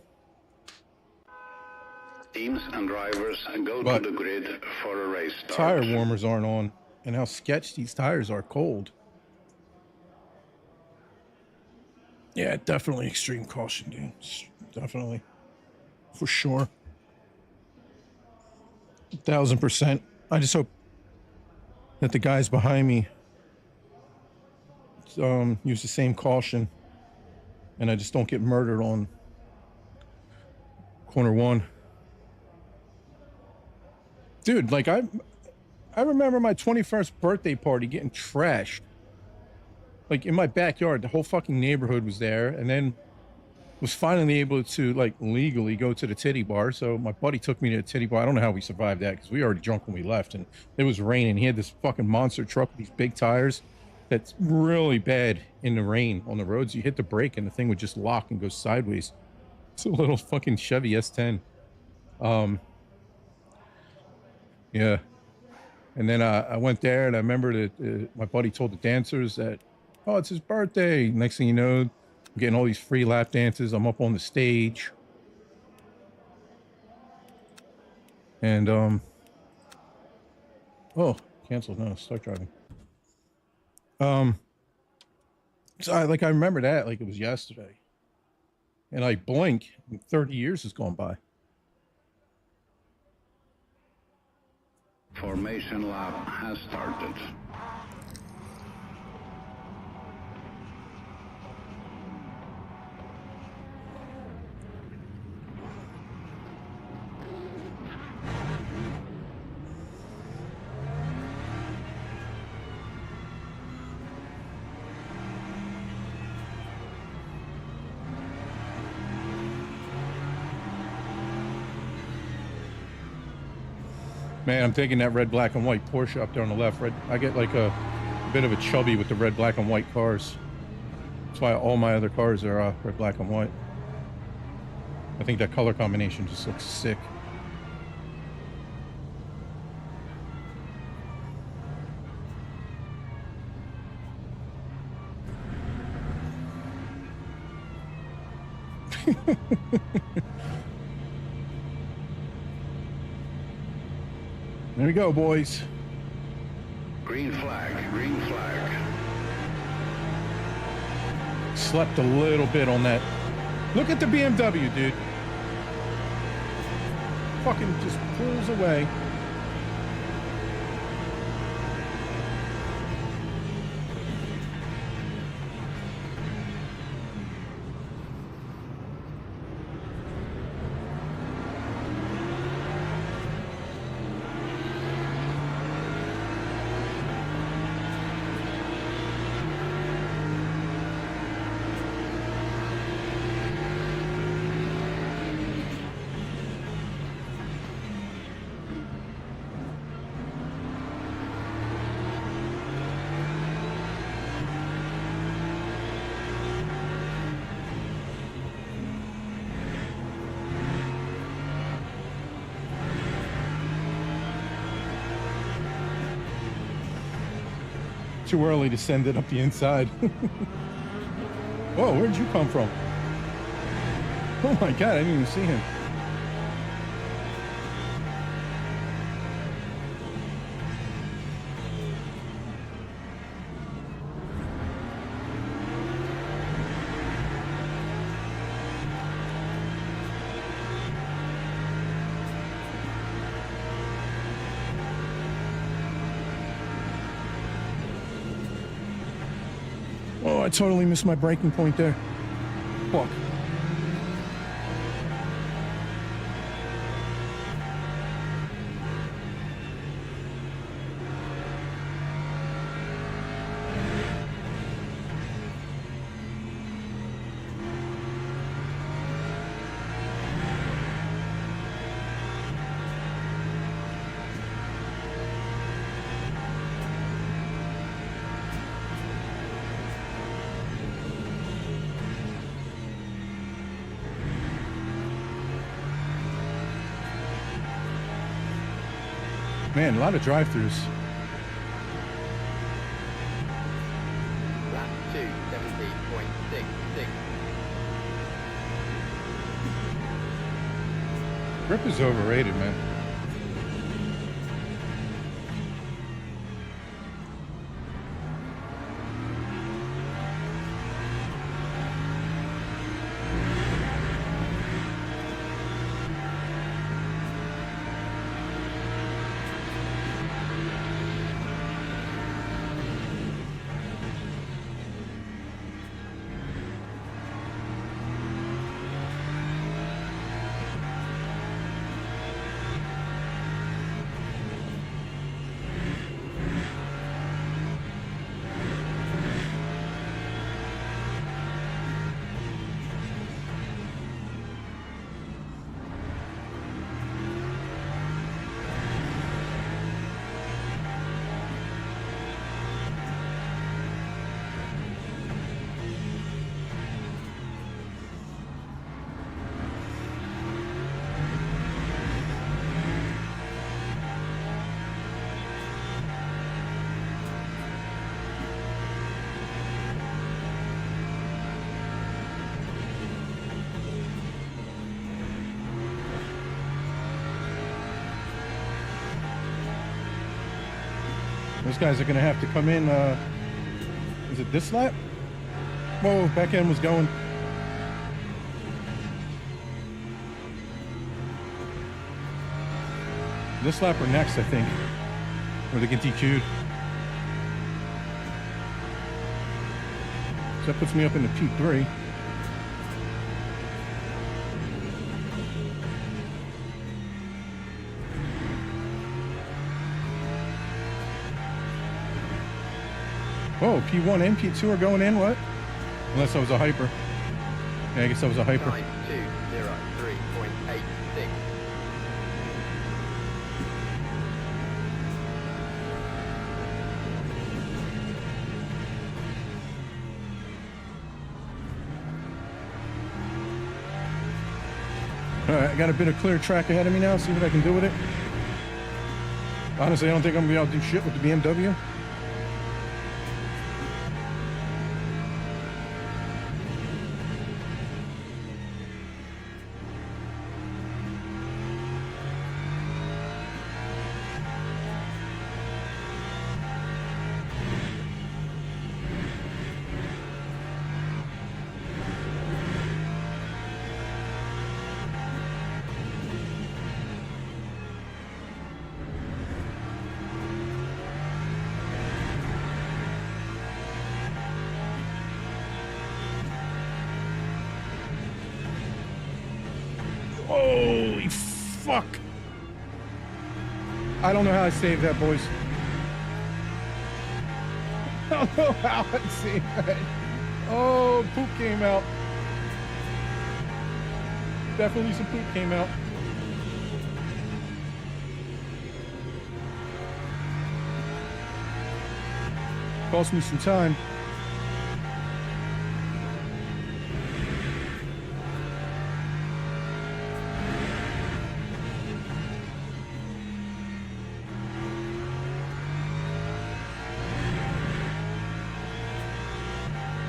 Teams and drivers go But to the grid for a race start. Tire warmers aren't on, and how sketch these tires are cold. Yeah, definitely extreme caution, dude. Definitely. For sure. 1000%. I just hope that the guys behind me use the same caution, and I just don't get murdered on corner 1. Dude, like I remember my 21st birthday party getting trashed. Like in my backyard, the whole fucking neighborhood was there, and then was finally able to like legally go to the titty bar. So my buddy took me to the titty bar. I don't know how we survived that because we were already drunk when we left, and it was raining. He had this fucking monster truck with these big tires that's really bad in the rain on the roads. You hit the brake and the thing would just lock and go sideways. It's a little fucking Chevy S10. Yeah. And then I went there, and I remember that my buddy told the dancers that, oh, it's his birthday. Next thing you know, I'm getting all these free lap dances. I'm up on the stage. And, oh, canceled. No, start driving. So I remember that like it was yesterday. And I blink, and 30 years has gone by. Formation lap has started. Man, I'm taking that red, black, and white Porsche up there on the left. Red, I get like a bit of a chubby with the red, black, and white cars. That's why all my other cars are red, black, and white. I think that color combination just looks sick. There we go, boys. Green flag, green flag. Slept a little bit on that. Look at the BMW, dude. Fucking just pulls away. Too early to send it up the inside. Whoa, where'd you come from? Oh my God, I didn't even see him. Oh, I totally missed my braking point there. Fuck. Man, a lot of drive-thrus. Lap 270.66. Grip is overrated, man. Those guys are going to have to come in. Is it this lap? Whoa, back end was going. This lap or next, I think. Or they get DQ'd. So that puts me up into P3. Oh, P1 and P2 are going in, what? Unless I was a hyper. Yeah, I guess I was a hyper. 9203.86. Alright, I got a bit of clear track ahead of me now, see what I can do with it. Honestly, I don't think I'm going to be able to do shit with the BMW. Holy fuck. I don't know how I saved that, boys. I don't know how I saved that. Oh, poop came out. Definitely some poop came out. Cost me some time.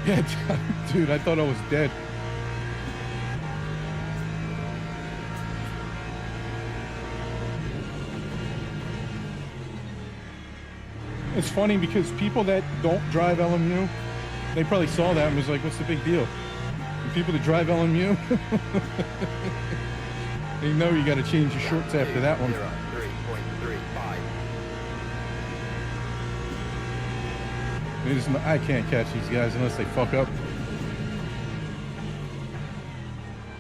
Yeah, dude, I thought I was dead. It's funny because people that don't drive LMU, they probably saw that and was like, what's the big deal? And people that drive LMU, they know you got to change your shorts after that one. 3.35. I can't catch these guys unless they fuck up.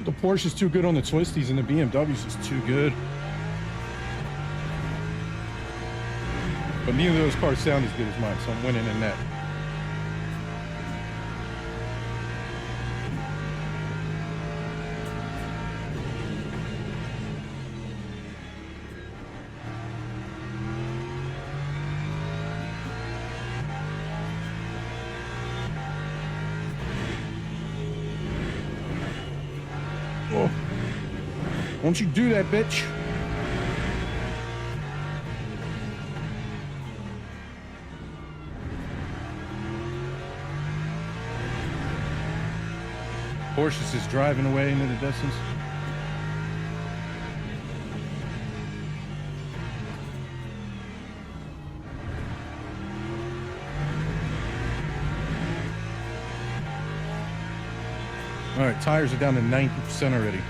The Porsche's too good on the twisties and the BMW's just too good. But neither of those cars sound as good as mine, so I'm winning in that. Oh, won't you do that, bitch? Porsche's just driving away into the distance. All right, tires are down to 90% already.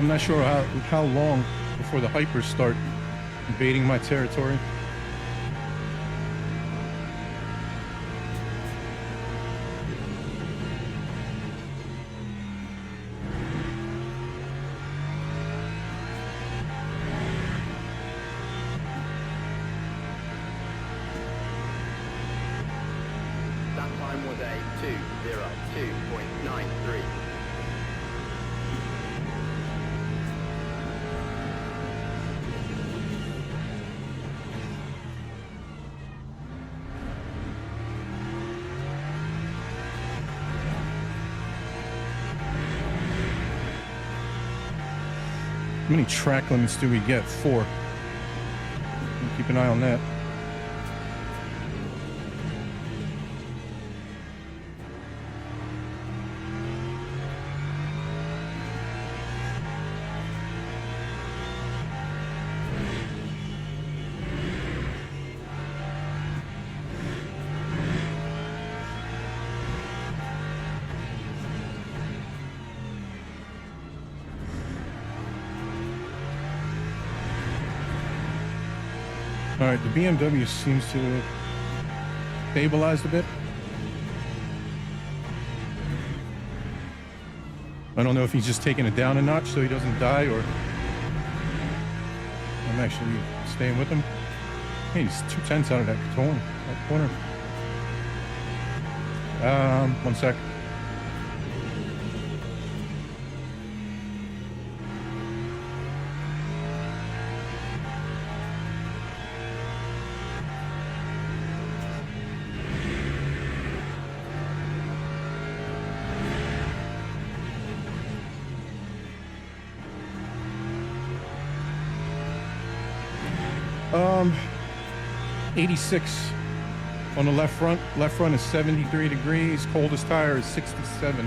I'm not sure how long before the hypers start invading my territory. That time was a 2:02.93. How many track limits do we get? 4. Keep an eye on that. All right, the BMW seems to have stabilized a bit. I don't know if he's just taking it down a notch so he doesn't die, or I'm actually staying with him. Hey, he's 2/10 out of that corner. 1 sec. Um, 86 on the left front. Left front is 73 degrees. Coldest tire is 67.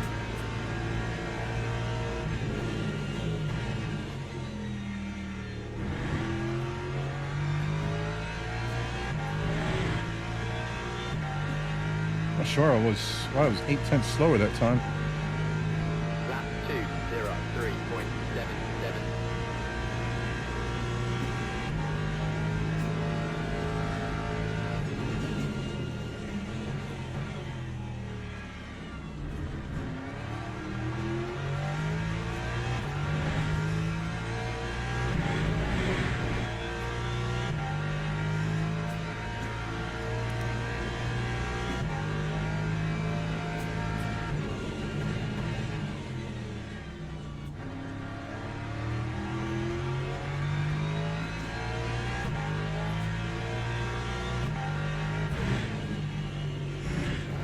Not sure I was 8/10 slower that time. Lap 2:03.77.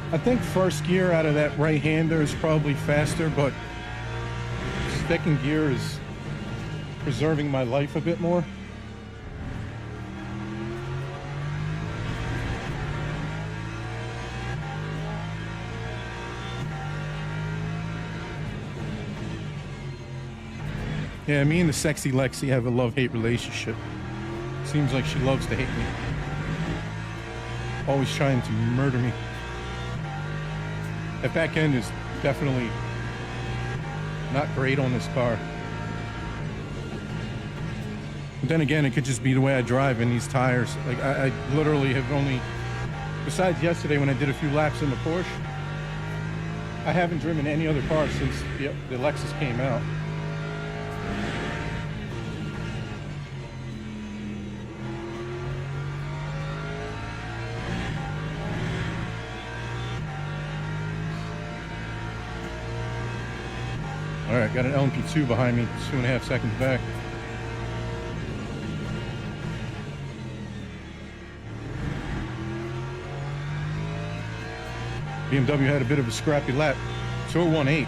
I think first gear out of that right-hander is probably faster, but second gear is preserving my life a bit more. Yeah, me and the sexy Lexi have a love-hate relationship. Seems like she loves to hate me. Always trying to murder me. That back end is definitely not great on this car. But then again, it could just be the way I drive in these tires. Like, I literally have only, besides yesterday when I did a few laps in the Porsche, I haven't driven any other car since the Lexus came out. All right, got an LMP2 behind me, 2.5 seconds back. BMW had a bit of a scrappy lap. 2:01.8.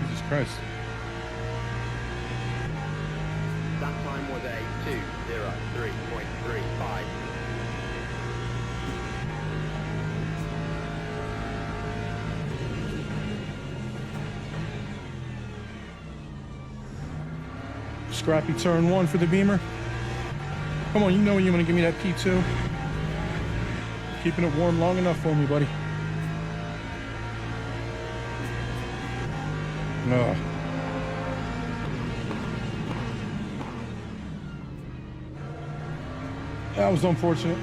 Jesus Christ. That time was a 2:03.35. Scrappy turn 1 for the Beamer. Come on, you know you're gonna give me that P2. Keeping it warm long enough for me, buddy. No. That was unfortunate.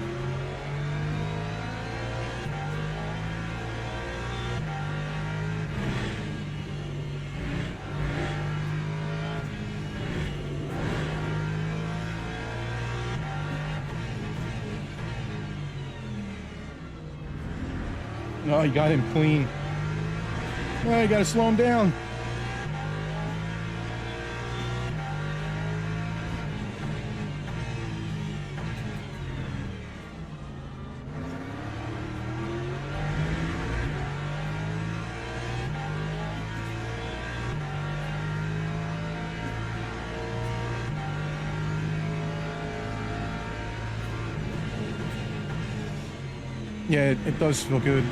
No, you got him clean. Well, you gotta slow him down. Yeah, it does feel good.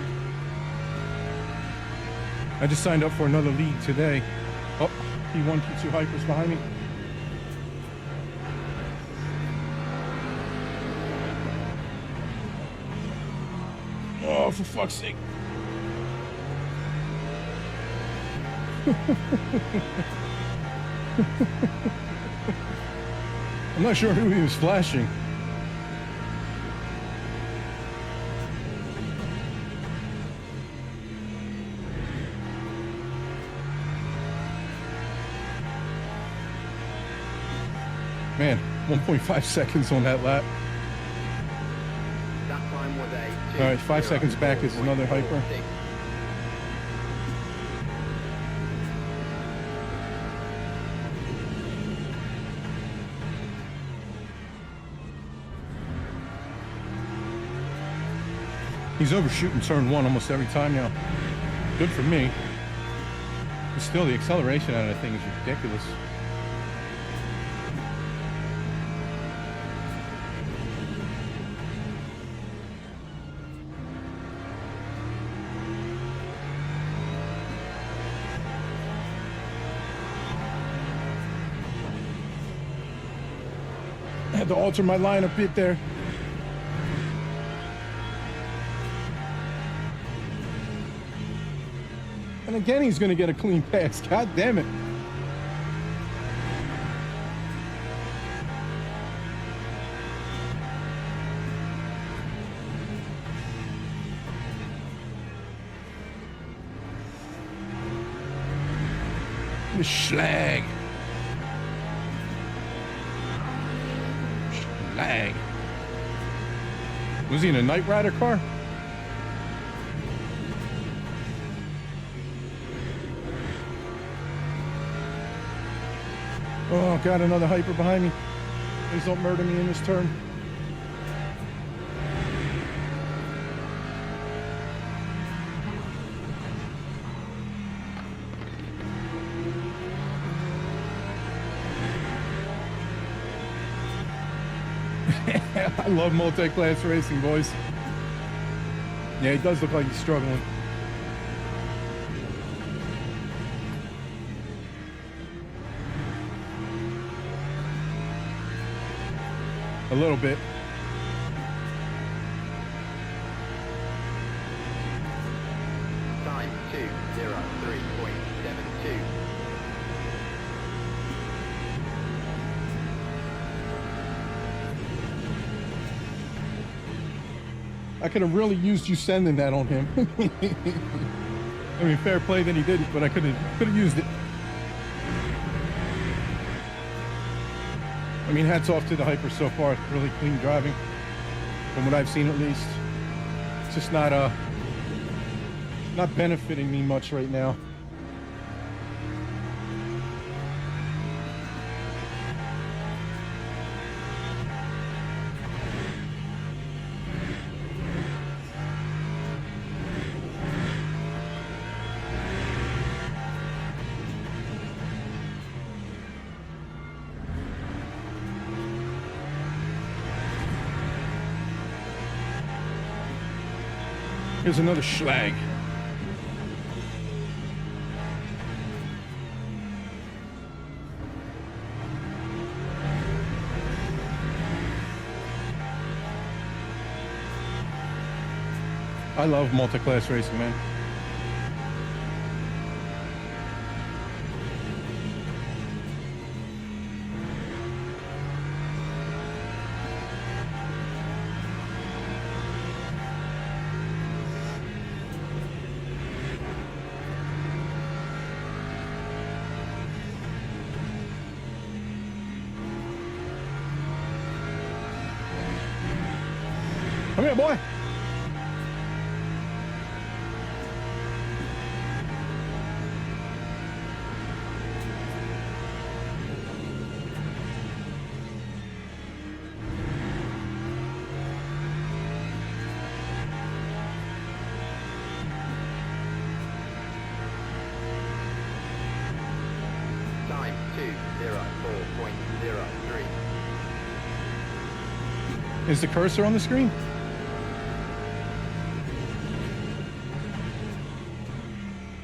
I just signed up for another league today. Oh, P1, P2 Hypers behind me. Oh, for fuck's sake. I'm not sure who he was flashing. Man, 1.5 seconds on that lap. That time was a All right, 5 seconds back is another hyper. 2:04.46. He's overshooting turn 1 almost every time now. Good for me. But still, the acceleration on that thing is ridiculous. I had to alter my line a bit there. And again, he's going to get a clean pass. God damn it. The schlag. Schlag. Was he in a Knight Rider car? Oh, got another hyper behind me. Please don't murder me in this turn. I love multi-class racing, boys. Yeah, he does look like he's struggling. A little bit. Time 2:03.72. I could have really used you sending that on him. I mean, fair play that he didn't, but I could have used it. I mean, hats off to the hyper so far. Really clean driving, from what I've seen at least. It's just not benefiting me much right now. Here's another schlag. I love multi-class racing, man. Come here, boy. Time 2:04.03. Is the cursor on the screen?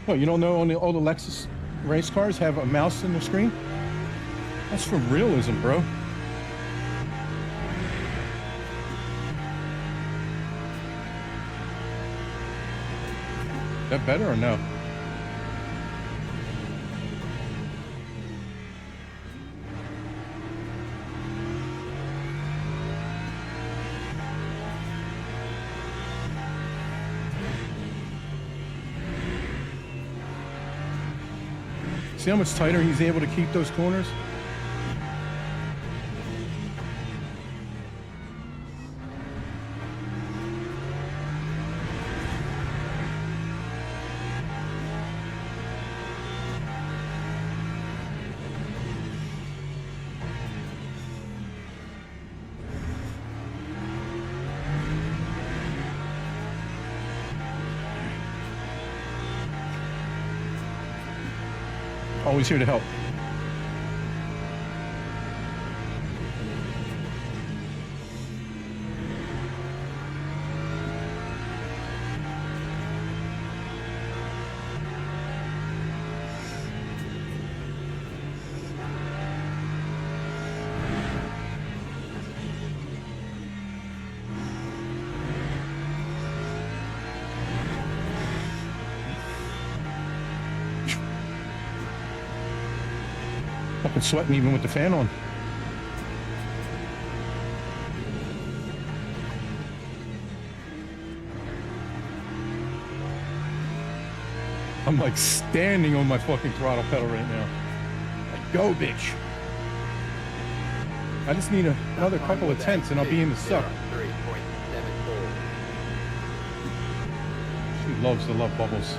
Oh, you don't know only all the Lexus race cars have a mouse in the screen? That's for realism, bro. That better or no? See how much tighter he's able to keep those corners? Always here to help. Fucking sweating even with the fan on. I'm like standing on my fucking throttle pedal right now. Like, go, bitch. I just need another couple of tenths and I'll be in the suck. 3.74. She loves the love bubbles.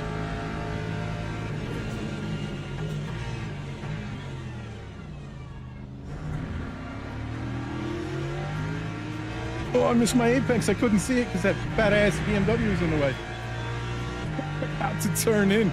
Oh, I missed my apex. I couldn't see it because that fat ass BMW was in the way. About to turn in.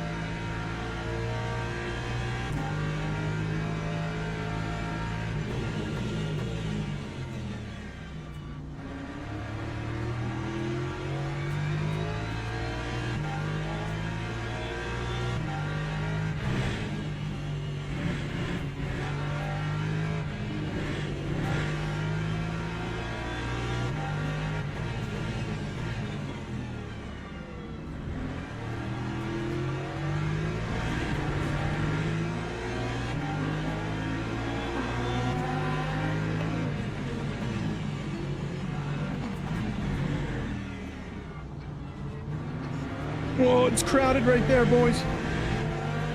Whoa, it's crowded right there, boys.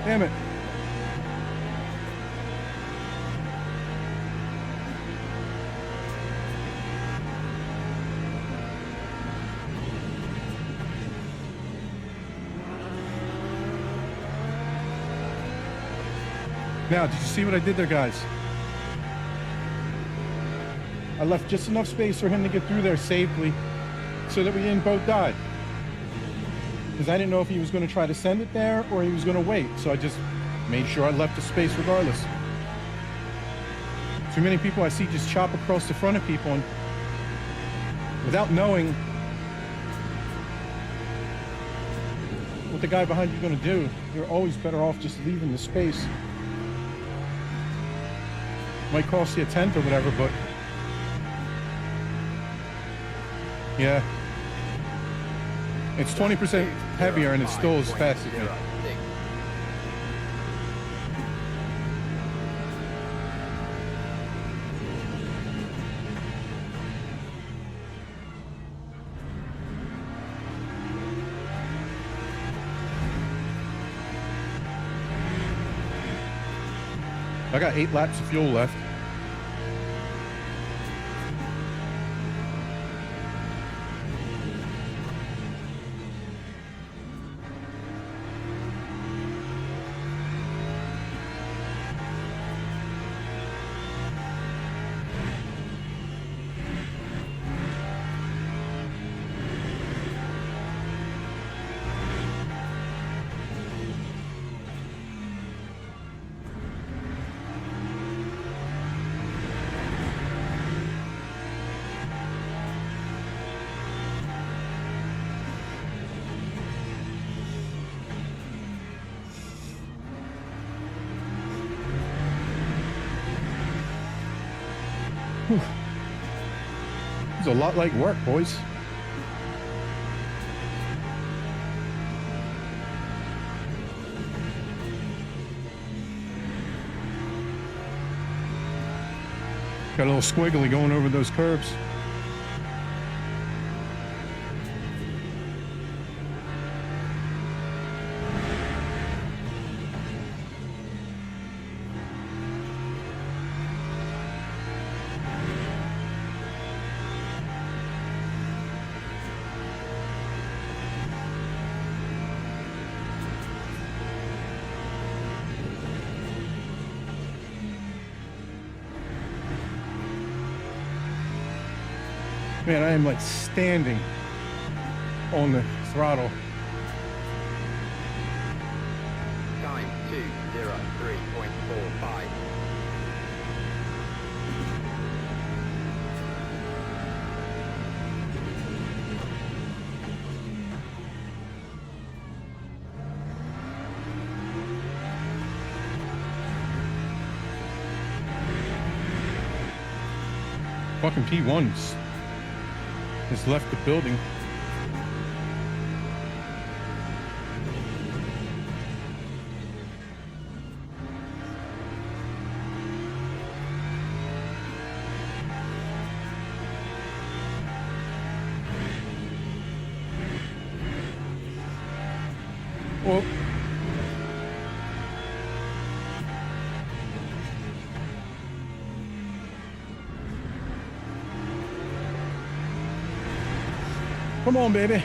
Damn it. Now, did you see what I did there, guys? I left just enough space for him to get through there safely so that we didn't both die. Because I didn't know if he was going to try to send it there or he was going to wait. So I just made sure I left the space regardless. Too many people I see just chop across the front of people and without knowing what the guy behind you is going to do, you're always better off just leaving the space. Might cost you a tenth or whatever, but yeah. It's 20% heavier and it's still as fast as me. I got 8 laps of fuel left. It's a lot like work, boys. Got a little squiggly going over those curves. Man, I am like standing on the throttle. Time 2:03.45. Fucking P1s has left the building. Well, come on, baby.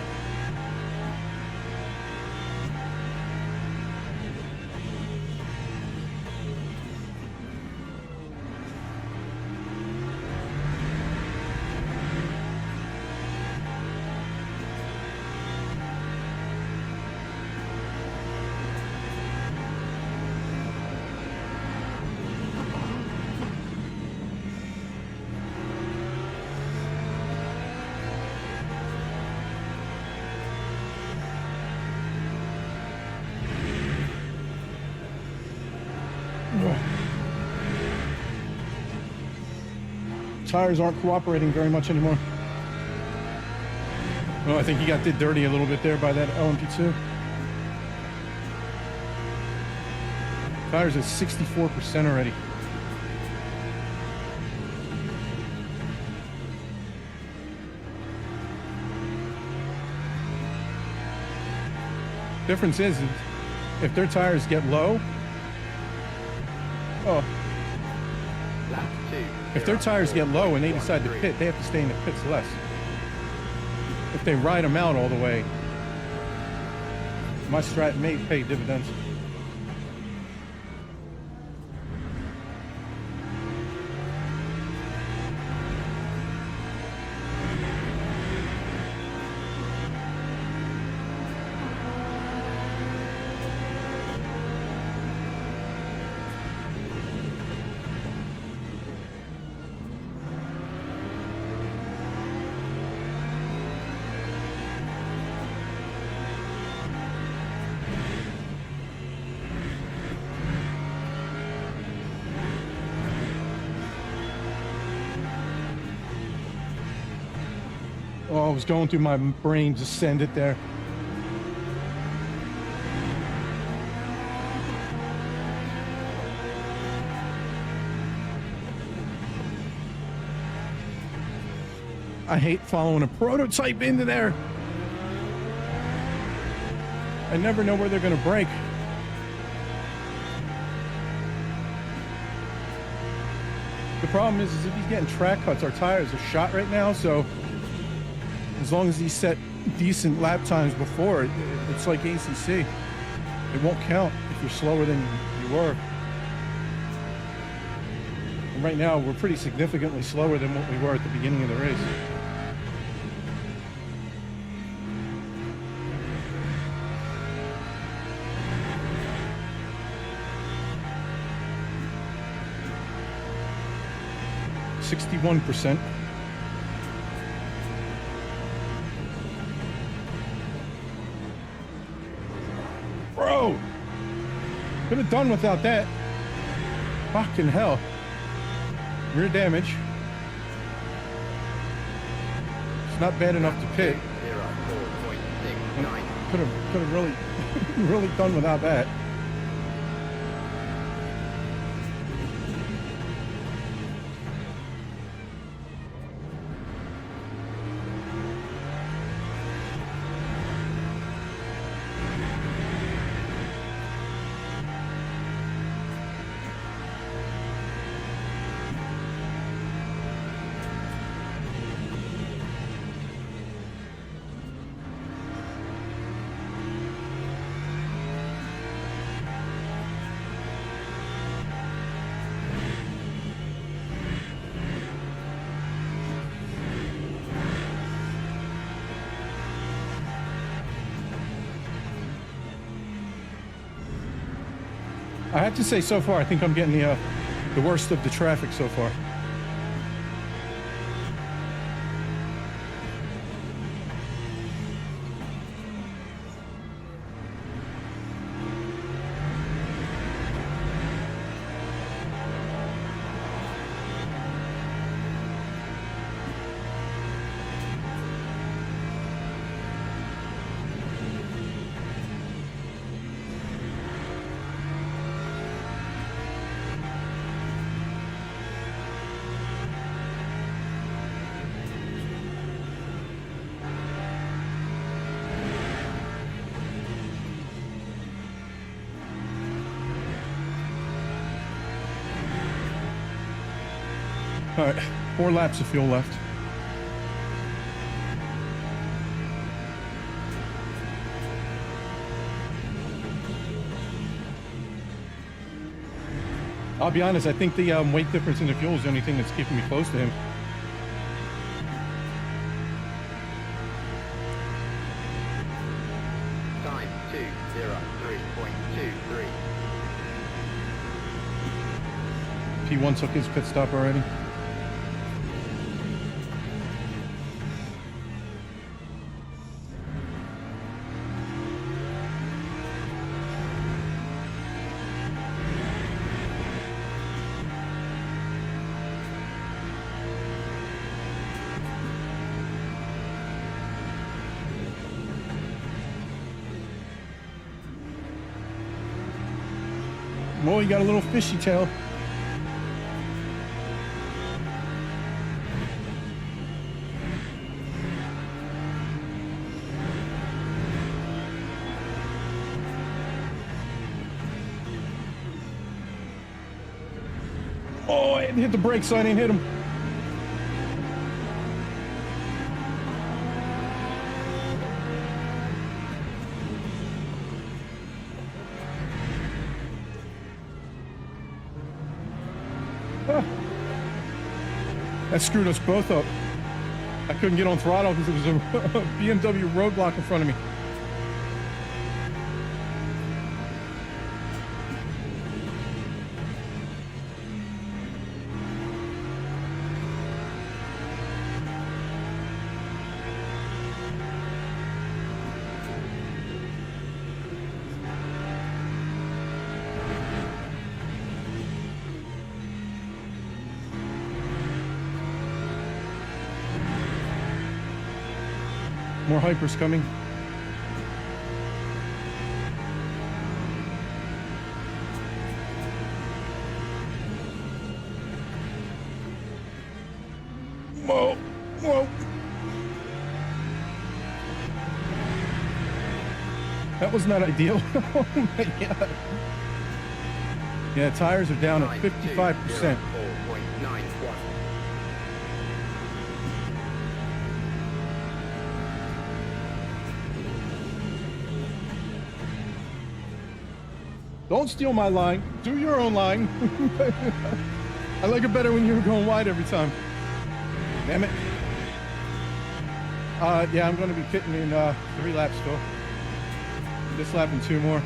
Tires aren't cooperating very much anymore. Oh, I think he got did dirty a little bit there by that LMP2. Tires at 64% already. Difference is if their tires get low, Lap 2. if their tires get low and they decide to pit, they have to stay in the pits less. If they ride them out all the way, my strat may pay dividends. Oh, I was going through my brain to send it there. I hate following a prototype into there. I never know where they're going to break. The problem is if he's getting track cuts, our tires are shot right now, so as long as he set decent lap times before, it's like ACC. It won't count if you're slower than you were. And right now, we're pretty significantly slower than what we were at the beginning of the race. %. Bro, could have done without that. Fucking hell. Rear damage. not bad enough to pit. 04.69. Could have really, really done without that. I have to say, so far, I think I'm getting the worst of the traffic so far. All right, 4 laps of fuel left. I'll be honest, I think the weight difference in the fuel is the only thing that's keeping me close to him. Time 2:03.23. P1 took his pit stop already. Well, you got a little fishy tail. Oh, I hit the brakes, so I didn't hit him. That screwed us both up. I couldn't get on throttle because there was a BMW roadblock in front of me. More hypers coming. Whoa, whoa. That was not ideal. Oh my God. Yeah, tires are down at 55%. 4.91. Don't steal my line. Do your own line. I like it better when you were going wide every time. Damn it. Yeah, I'm going to be pitting in 3 laps, Phil. This lap and 2 more.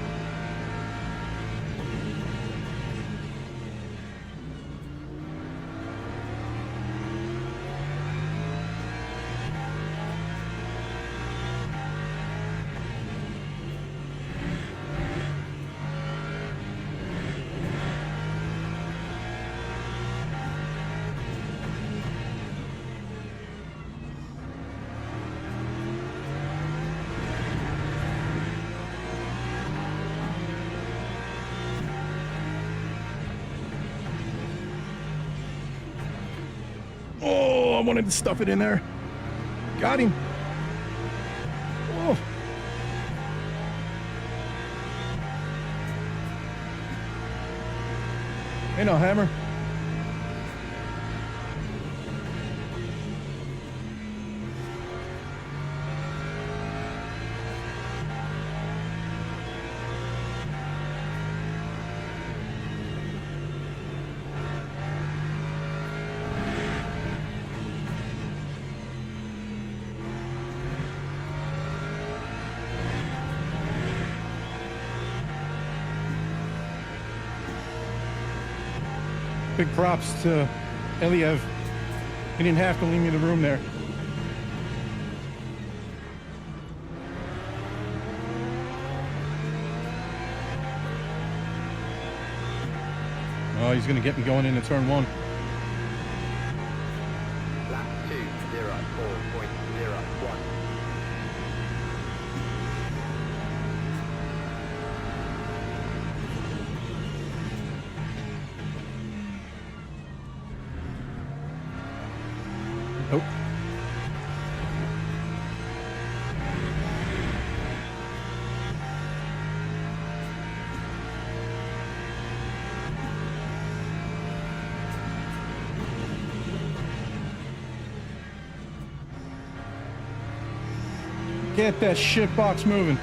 Oh, I wanted to stuff it in there. Got him. Oh. Hey, no hammer. Big props to Eliev. He didn't have to leave me the room there. Oh, he's going to get me going into turn 1. Lap 2:04.01. Nope. Get that shit box moving.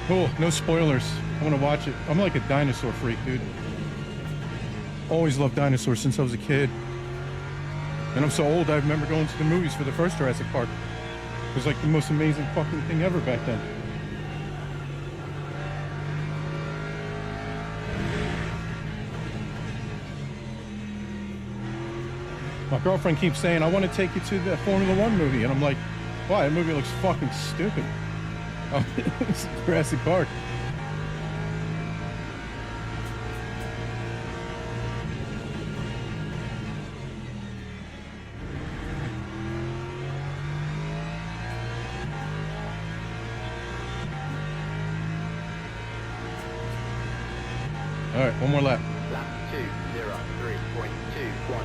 Cool, no spoilers. I want to watch it. I'm like a dinosaur freak, dude. Always loved dinosaurs since I was a kid. And I'm so old, I remember going to the movies for the first Jurassic Park. It was like the most amazing fucking thing ever back then. My girlfriend keeps saying, I want to take you to the Formula One movie. And I'm like, why? That movie looks fucking stupid. Oh, it's Jurassic Park. All right, one more lap. Lap 2:03.21.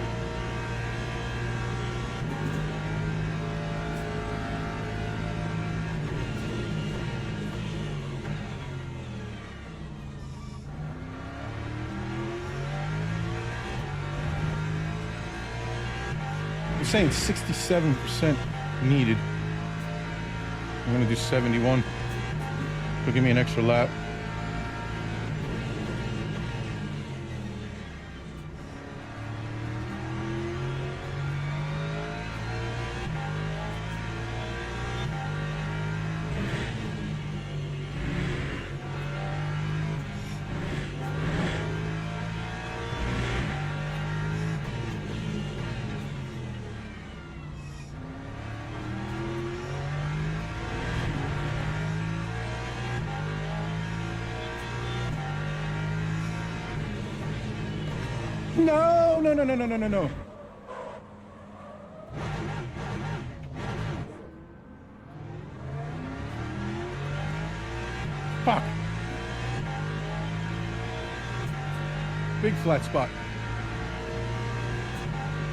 You're saying 67% needed. I'm gonna do 71. So give me an extra lap. No, no, no, no, no, no, no, no. Fuck. Big flat spot.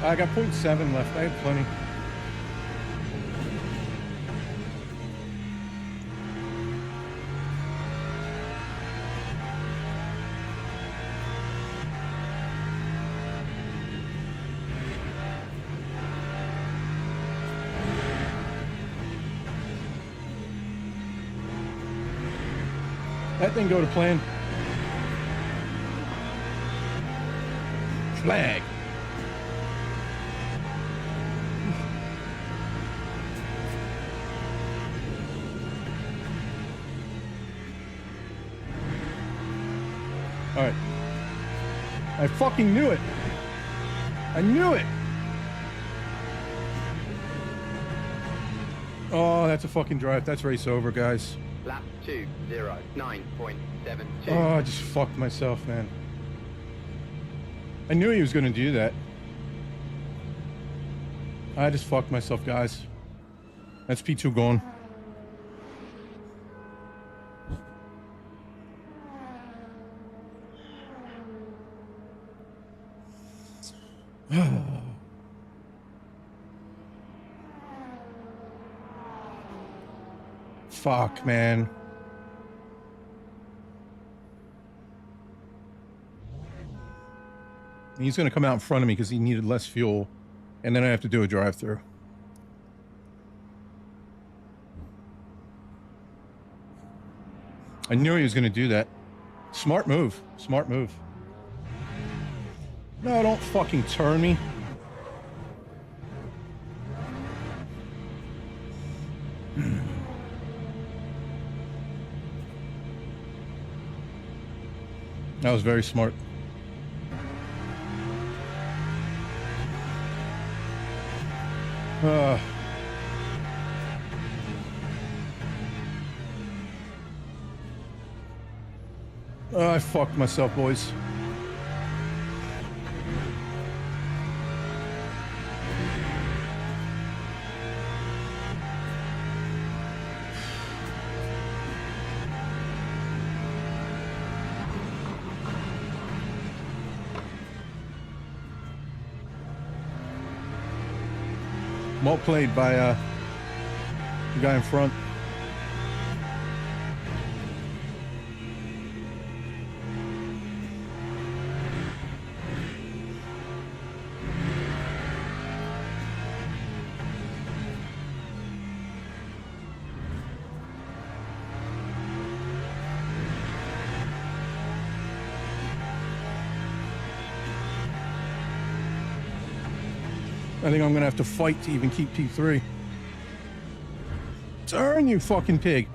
I got 0.7 left. I had plenty. That didn't go to plan. Flag. All right. I fucking knew it. I knew it. Oh, that's a fucking drive. That's race over, guys. Lap 2:09.72. Oh, I just fucked myself, man. I knew he was going to do that. I just fucked myself, guys. That's P2 gone. Fuck, man. He's going to come out in front of me because he needed less fuel. And then I have to do a drive-through. I knew he was going to do that. Smart move. Smart move. No, don't fucking turn me. That was very smart. I fucked myself, boys. Well played by the guy in front. I think I'm gonna have to fight to even keep T3. Turn, you fucking pig.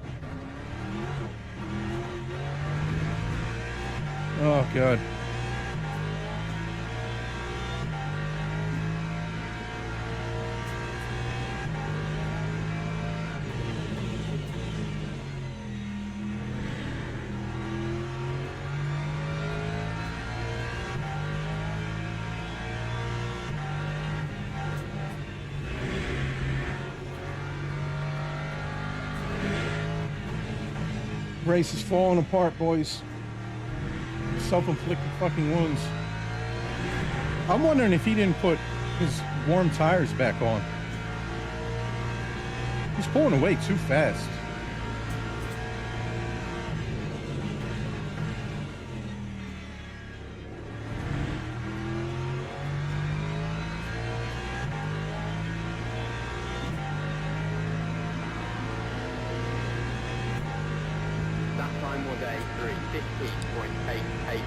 Oh, God. Race is falling apart, boys. Self-inflicted fucking wounds. I'm wondering if he didn't put his warm tires back on. He's pulling away too fast. That time was a 3:15.88.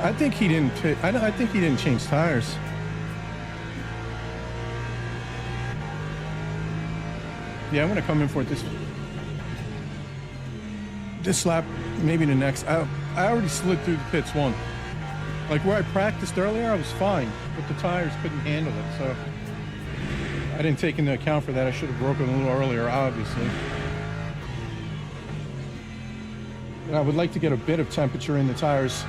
I think he didn't. I think he didn't change tires. Yeah, I'm gonna come in for it this lap, maybe the next. I already slid through the pits one. Like where I practiced earlier, I was fine, but the tires couldn't handle it. So I didn't take into account for that. I should have broken a little earlier, obviously. And I would like to get a bit of temperature in the tires.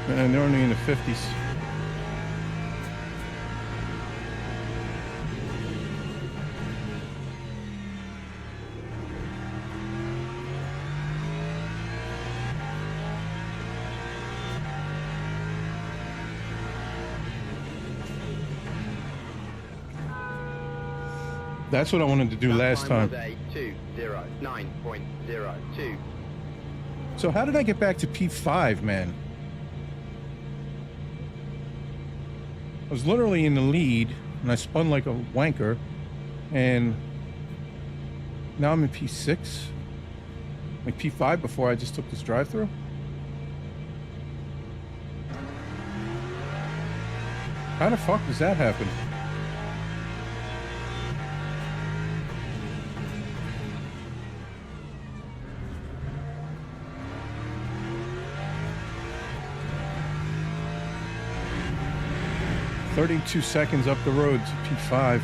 And they're only in the 50s. That's what I wanted to do last time. 209.02. So how did I get back to P5, man? I was literally in the lead, and I spun like a wanker, and now I'm in P6? Like P5 before I just took this drive-through? How the fuck does that happen? "32 seconds up the road to P5.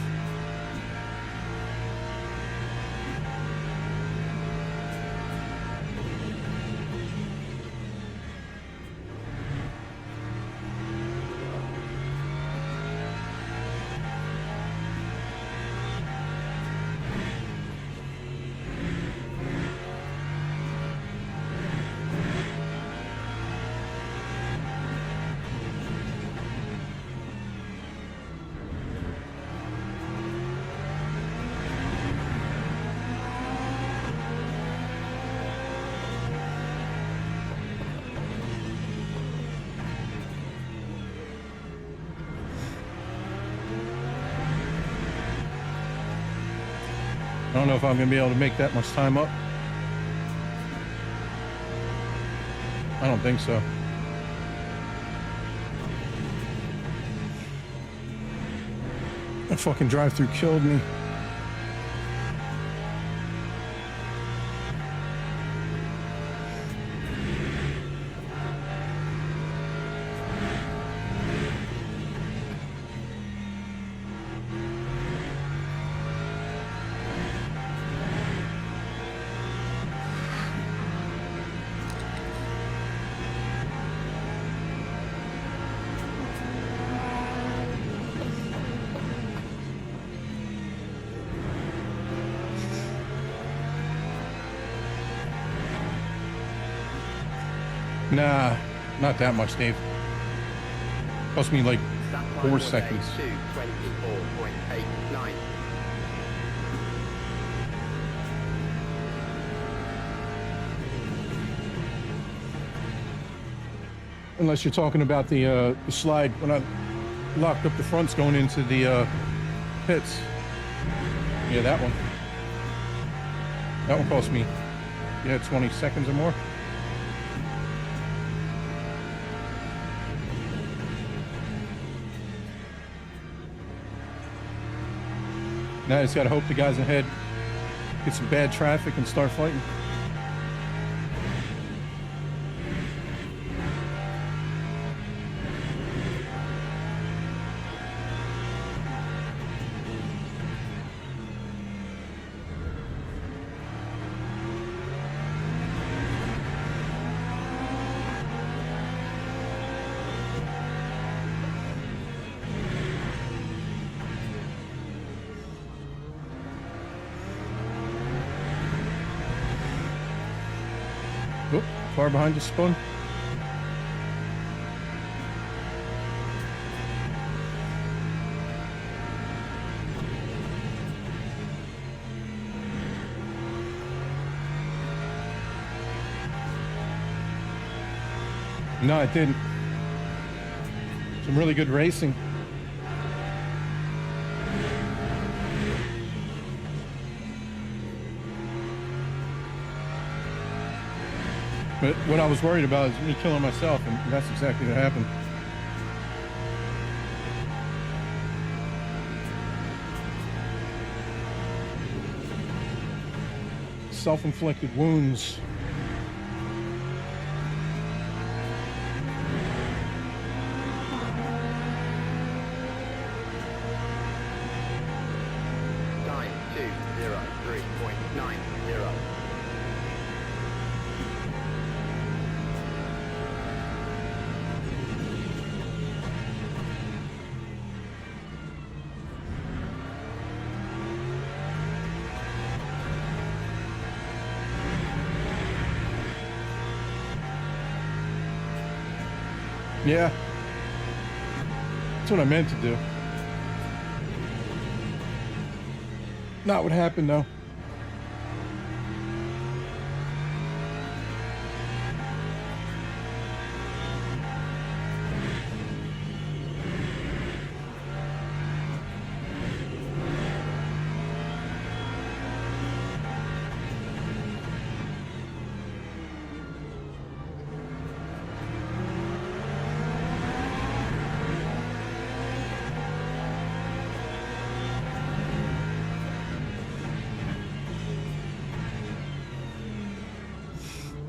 I don't know if I'm going to be able to make that much time up. I don't think so. That fucking drive-through killed me. Nah, not that much, Dave. Cost me like 4 seconds. 24.89. Unless you're talking about the slide when I locked up the fronts going into the pits. Yeah, that one. That one cost me, 20 seconds or more. Now I just gotta hope the guys ahead get some bad traffic and start fighting. Oh, car behind just spun. No, it didn't. Some really good racing. But what I was worried about is me killing myself, and that's exactly what happened. Self-inflicted wounds. Yeah. That's what I meant to do. Not what happened, though.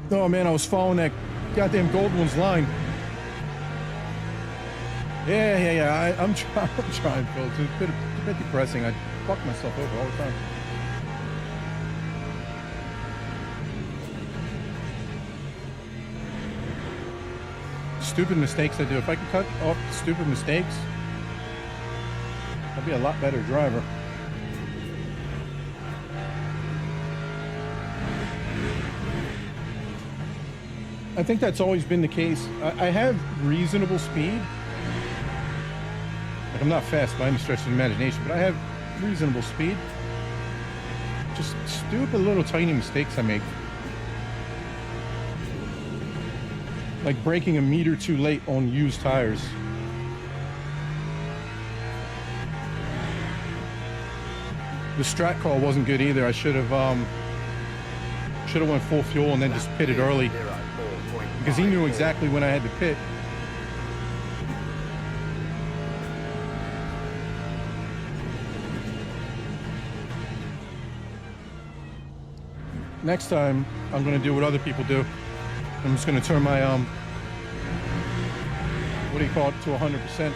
Oh man, I was following that goddamn Goldwyn's line. Yeah. I'm trying, Phil. It's a bit depressing. I fuck myself over all the time. Stupid mistakes I do. If I could cut off stupid mistakes, I'd be a lot better driver. I think that's always been the case. I have reasonable speed. Like, I'm not fast by any stretch of the imagination, but I have reasonable speed. Just stupid little tiny mistakes I make. Like braking a meter too late on used tires. The strat call wasn't good either. I should have went full fuel and then just pitted early. Because he knew exactly when I had to pit. Next time, I'm going to do what other people do. I'm just going to turn my, what do you call it, to 100%.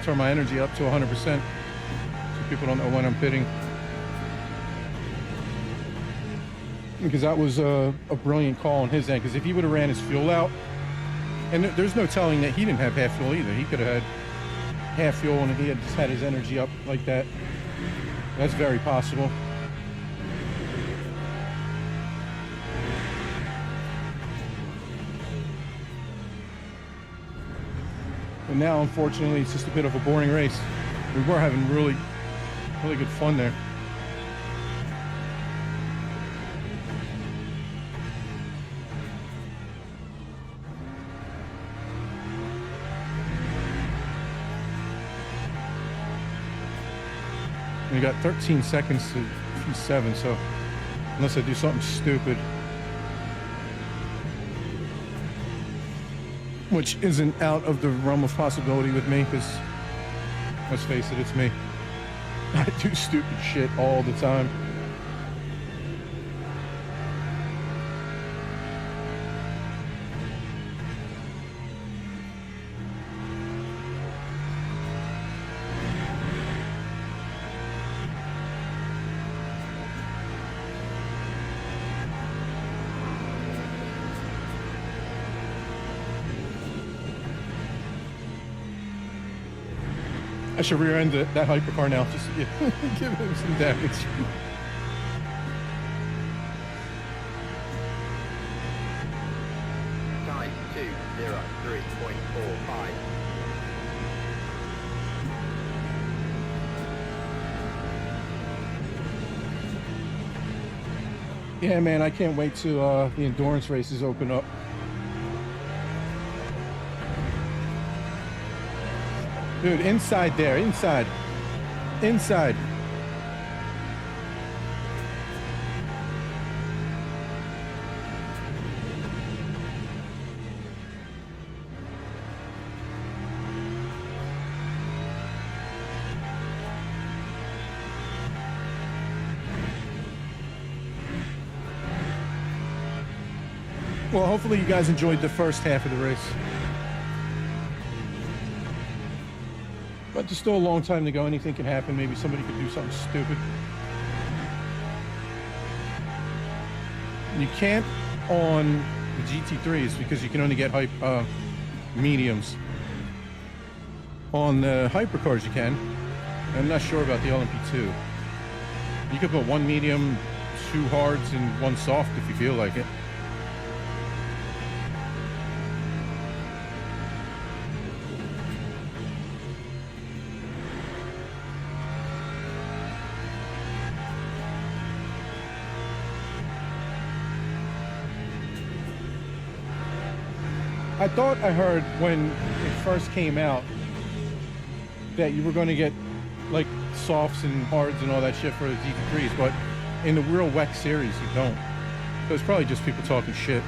Turn my energy up to 100%. So people don't know when I'm pitting. Because that was a brilliant call on his end. Because if he would have ran his fuel out, and there's no telling that he didn't have half fuel either. He could have had half fuel and he had just had his energy up like that. That's very possible. And now, unfortunately, it's just a bit of a boring race. We were having really good fun there. We got 13 seconds to P7, so unless I do something stupid, which isn't out of the realm of possibility with me, because let's face it, it's me. I do stupid shit all the time. I should rear end that hypercar now, just to give him some damage. Time 2:03.45. Yeah, man, I can't wait till the endurance races open up. Dude, inside there, inside. Well, hopefully you guys enjoyed the first half of the race. But there's still a long time to go. Anything can happen. Maybe somebody could do something stupid. You can't on the GT3s because you can only get mediums. On the hypercars you can. I'm not sure about the LMP2. You could put one medium, two hards, and one soft if you feel like it. I thought I heard when it first came out that you were going to get like softs and hards and all that shit for the GT3s, but in the real WEC series you don't. So it's probably just people talking shit.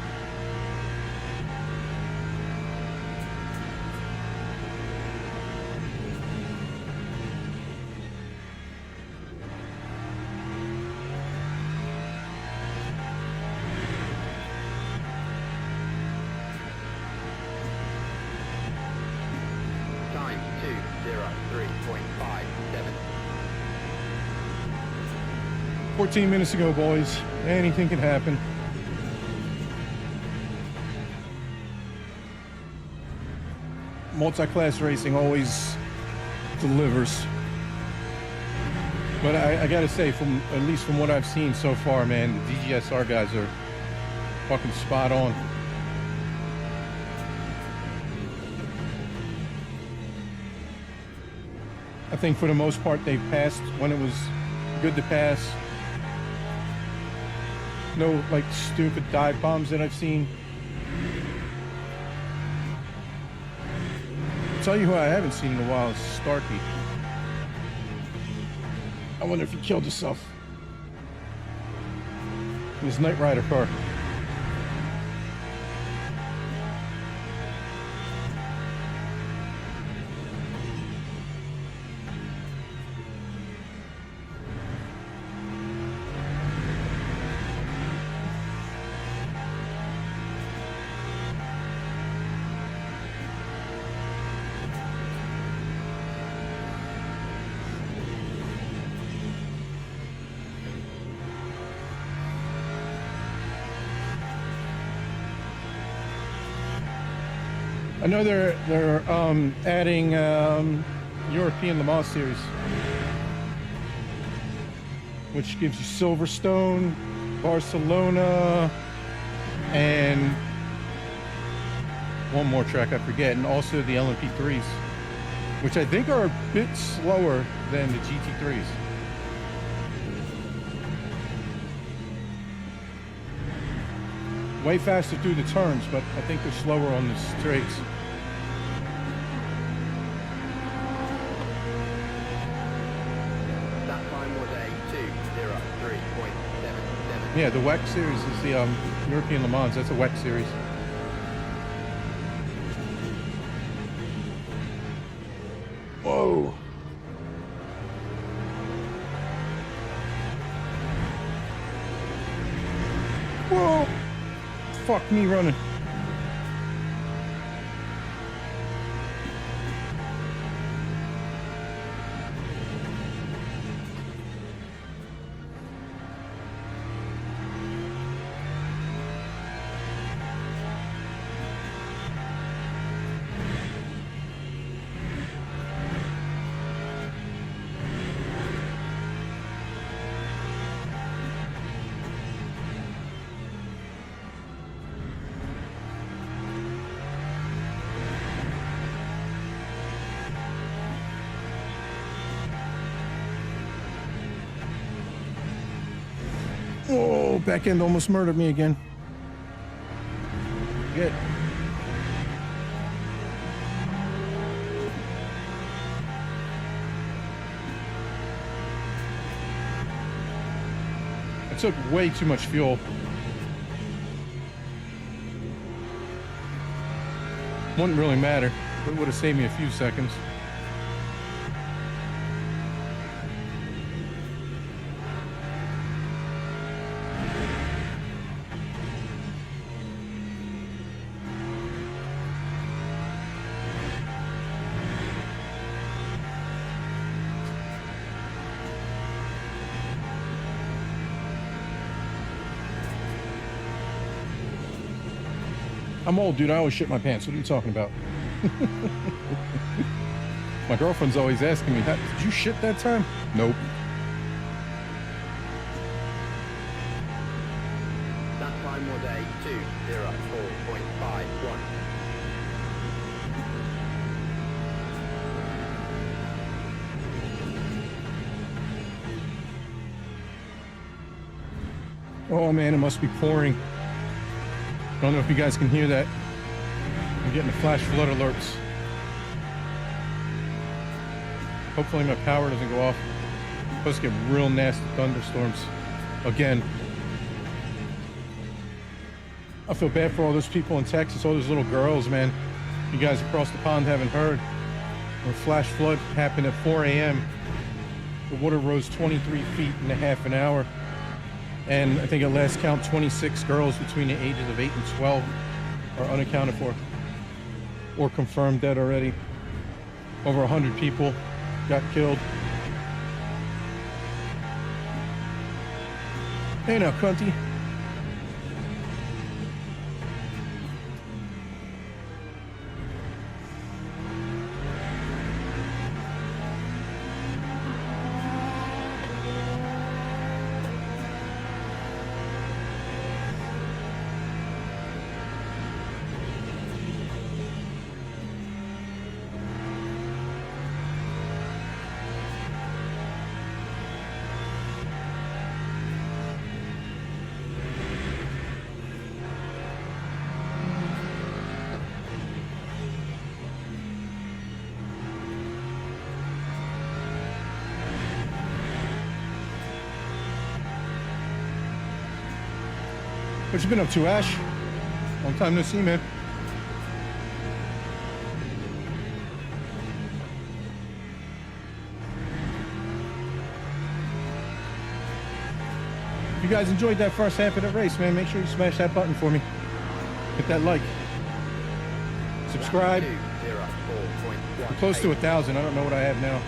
Time 2:03.57. 14 minutes ago, boys. Anything can happen. Multi-class racing always delivers. But I gotta say, at least from what I've seen so far, man, the DGSR guys are fucking spot on. I think for the most part they've passed when it was good to pass. No like stupid dive bombs that I've seen. I'll tell you who I haven't seen in a while is Starkey. I wonder if he killed himself in his Knight Rider car. I know they're adding European Le Mans series, which gives you Silverstone, Barcelona, and one more track I forget, and also the LMP3s, which I think are a bit slower than the GT3s. Way faster through the turns, but I think they're slower on the straights. That time was a 2:03.77. Yeah, the WEC series is the European Le Mans. That's a WEC series. Whoa. Whoa. Fuck me running. Oh, back end almost murdered me again. Good. I took way too much fuel. Wouldn't really matter, but it would have saved me a few seconds. I'm old, dude. I always shit my pants. What are you talking about? My girlfriend's always asking me, did you shit that time? Nope. That time was a 2:04.51. Oh man, it must be pouring. I don't know if you guys can hear that. I'm getting the flash flood alerts. Hopefully my power doesn't go off. I'm supposed to get real nasty thunderstorms again. I feel bad for all those people in Texas, all those little girls, man. You guys across the pond haven't heard. When flash flood happened at 4 a.m., the water rose 23 feet in a half an hour. And I think at last count, 26 girls between the ages of 8 and 12 are unaccounted for or confirmed dead already. Over 100 people got killed. Hey now, cunty. What you been up to, Ash? Long time no see, man. If you guys enjoyed that first half of the race, man, make sure you smash that button for me. Hit that like. Subscribe. I'm close to 1,000. I don't know what I have now.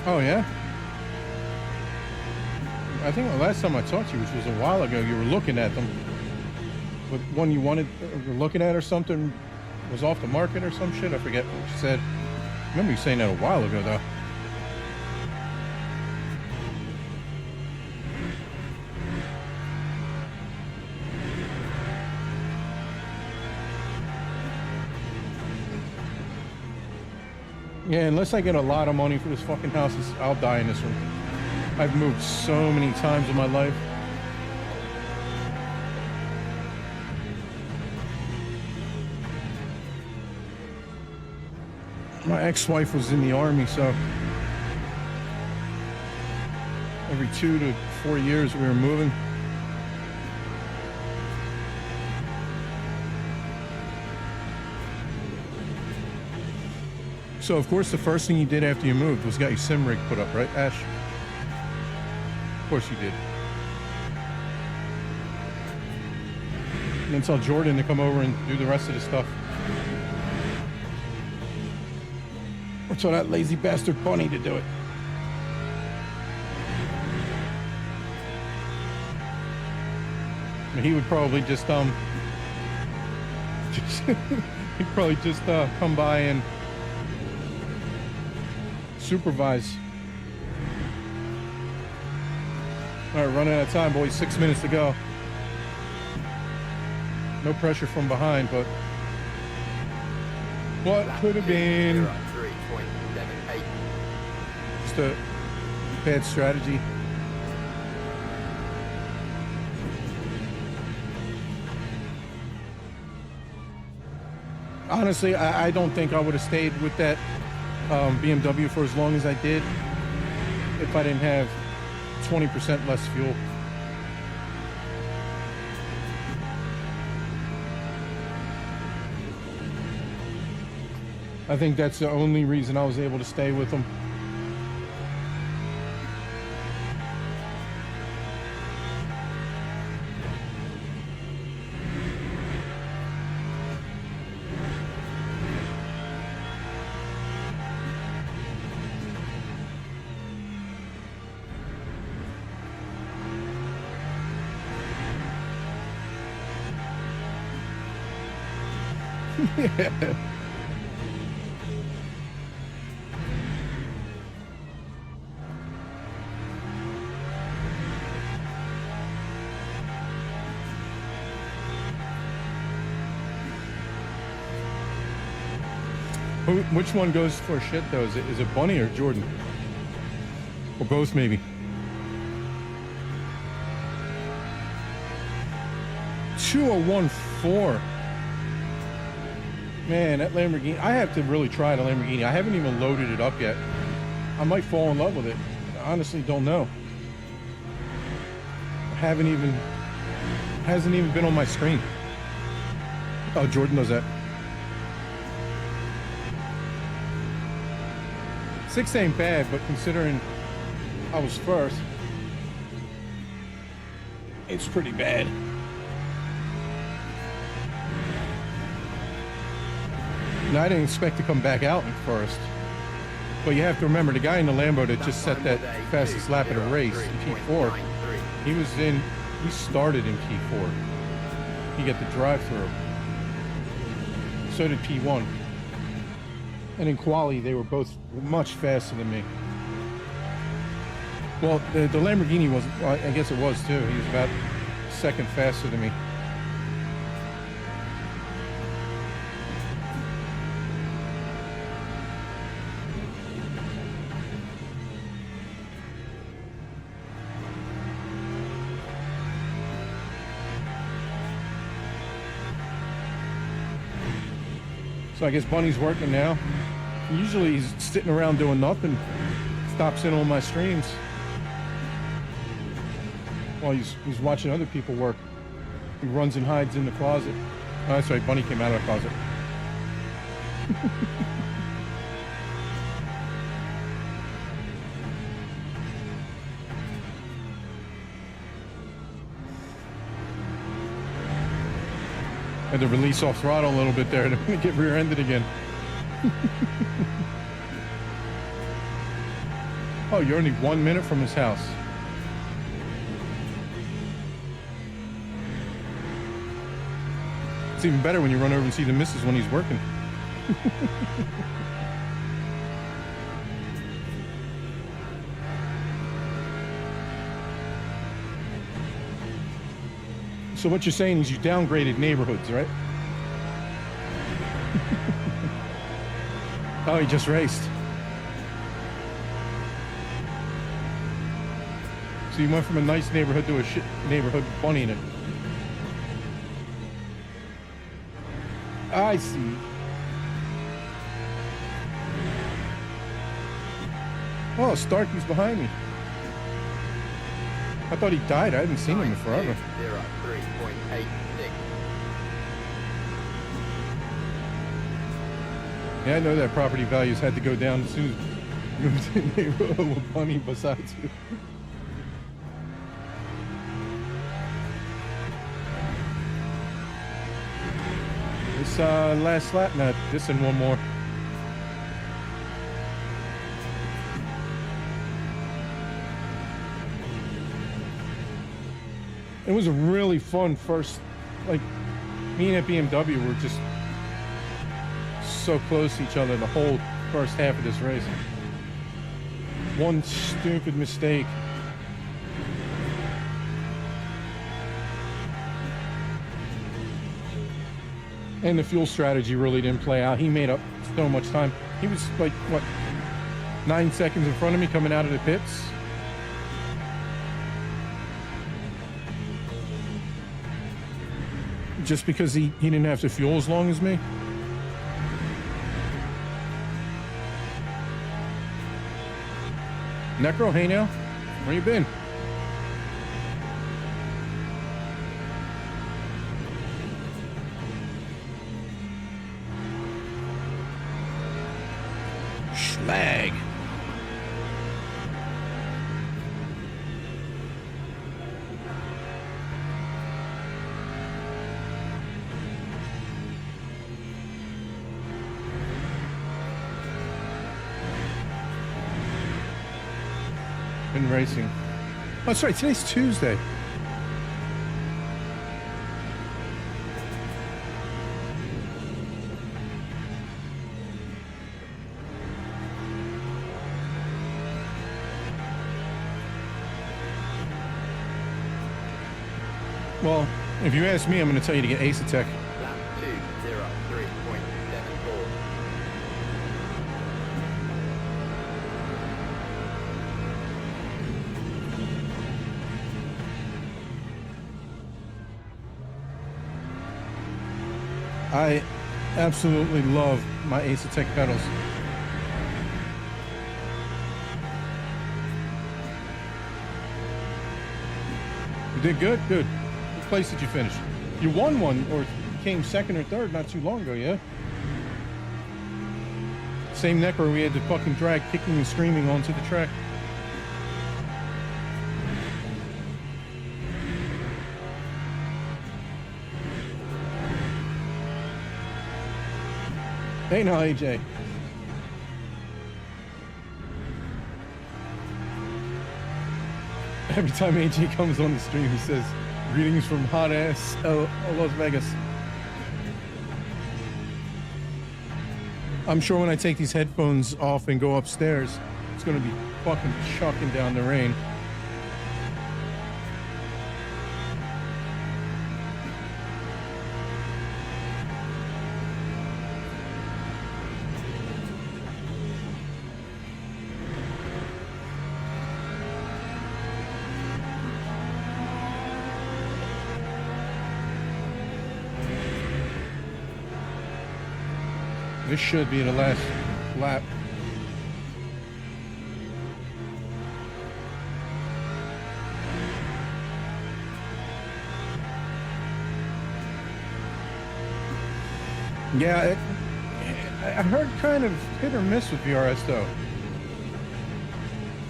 Oh, yeah? I think the last time I talked to you, which was a while ago, you were looking at them. But one you wanted, you were looking at or something, was off the market or some shit. I forget what you said. I remember you saying that a while ago, though. Yeah, unless I get a lot of money for this fucking house, I'll die in this one. I've moved so many times in my life. My ex-wife was in the army, so every 2 to 4 years we were moving. So, of course, the first thing you did after you moved was got your sim rig put up, right, Ash? Of course you did. And then tell Jordan to come over and do the rest of the stuff. Or tell that lazy bastard Bunny to do it. And he would probably just he'd probably just come by and supervise. All right, running out of time, boys. 6 minutes to go. No pressure from behind, but what could have been just a bad strategy. Honestly, I don't think I would have stayed with that BMW for as long as I did if I didn't have 20% less fuel. I think that's the only reason I was able to stay with them. Yeah. Which one goes for shit though? Is it Bunny or Jordan? Or both maybe? 2014. Man, that Lamborghini. I have to really try the Lamborghini. I haven't even loaded it up yet. I might fall in love with it. I honestly don't know. Hasn't even been on my screen. Oh, Jordan does that. 6 ain't bad, but considering I was first, it's pretty bad. Now, I didn't expect to come back out in first. But you have to remember, the guy in the Lambo that just set that fastest lap at a race in P4, he started in P4. He got the drive-through. So did P1. And in quali, they were both much faster than me. Well, the Lamborghini was, well, I guess it was too. He was about a second faster than me. So I guess Bunny's working now. Usually he's sitting around doing nothing. Stops in on my streams while he's watching other people work. He runs and hides in the closet. Oh, that's right, Bunny came out of the closet. Had to release off throttle a little bit there to get rear-ended again. Oh, you're only 1 minute from his house. It's even better when you run over and see the missus when he's working. So what you're saying is you downgraded neighborhoods, right? Oh, he just raced. So you went from a nice neighborhood to a shit neighborhood with Bunny in it. I see. Oh, Starkey's behind me. I thought he died. I hadn't seen him in forever. 3.86. Yeah, I know that property values had to go down as soon as you moved in the neighborhood with Bunny besides you. This last lap, no, this and one more. It was a really fun first, like, me and that BMW were just so close to each other the whole first half of this race. One stupid mistake. And the fuel strategy really didn't play out. He made up so much time. He was like, what, 9 seconds in front of me coming out of the pits? Just because he didn't have to fuel as long as me? Necro, hey now, where you been? Schlag. Been racing. Oh, that's right, today's Tuesday. Well, if you ask me, I'm going to tell you to get Ace Attack. Lap 2, 0, 3.74. I absolutely love my Ace-Tech pedals. You did good? Good. What place did you finish? You won one or came second or third not too long ago, yeah? Same neck where we had to fucking drag kicking and screaming onto the track. Hey now, AJ. Every time AJ comes on the stream, he says, "Greetings from hot ass Las Vegas." I'm sure when I take these headphones off and go upstairs, it's gonna be fucking chucking down the rain. This should be the last lap. Yeah, I heard kind of hit or miss with VRS though.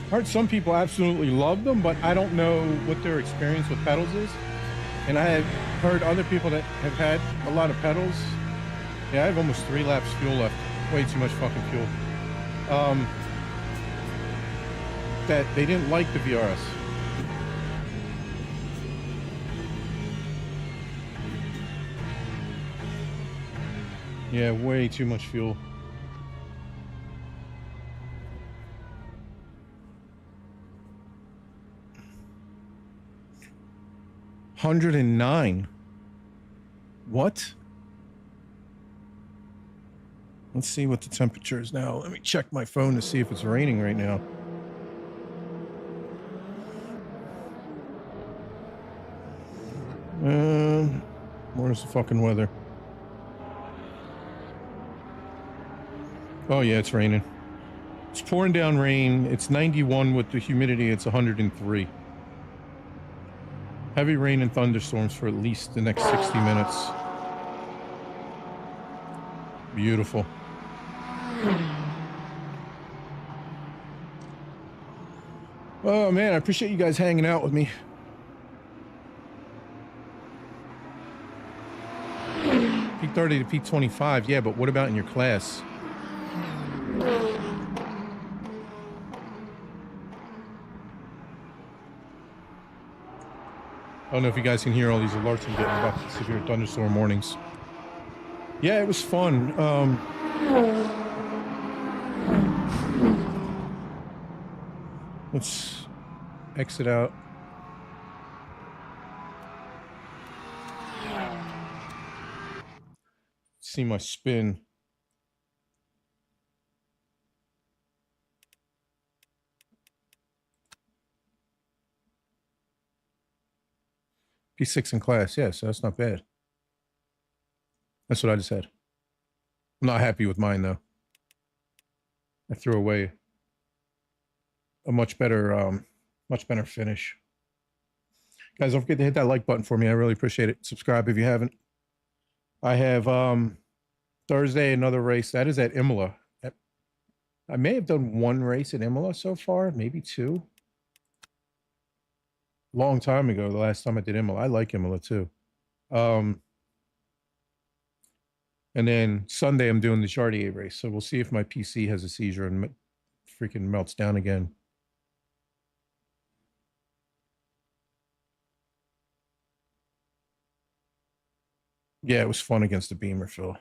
I heard some people absolutely love them, but I don't know what their experience with pedals is. And I have heard other people that have had a lot of pedals. Yeah, I have almost 3 laps fuel left. Way too much fucking fuel. That they didn't like the VRS. Yeah, way too much fuel. $109. What? Let's see what the temperature is now. Let me check my phone to see if it's raining right now. Where's the fucking weather? Oh yeah, it's raining. It's pouring down rain. It's 91 with the humidity. It's 103. Heavy rain and thunderstorms for at least the next 60 minutes. Beautiful. Oh man, I appreciate you guys hanging out with me. P30 to P25, yeah, but what about in your class? I don't know if you guys can hear all these alerts I'm getting about the severe thunderstorm warnings. Yeah, it was fun. Let's exit out. See my spin. P6 in class, yeah, so that's not bad. That's what I just said. I'm not happy with mine though. I threw away a much better finish. Guys, don't forget to hit that like button for me. I really appreciate it. Subscribe if you haven't. I have Thursday another race. That is at Imola. I may have done 1 race at Imola so far, maybe 2. Long time ago, the last time I did Imola. I like Imola too. And then Sunday I'm doing the Jardier race. So we'll see if my PC has a seizure and freaking melts down again. Yeah, it was fun against the Beamer, Phil.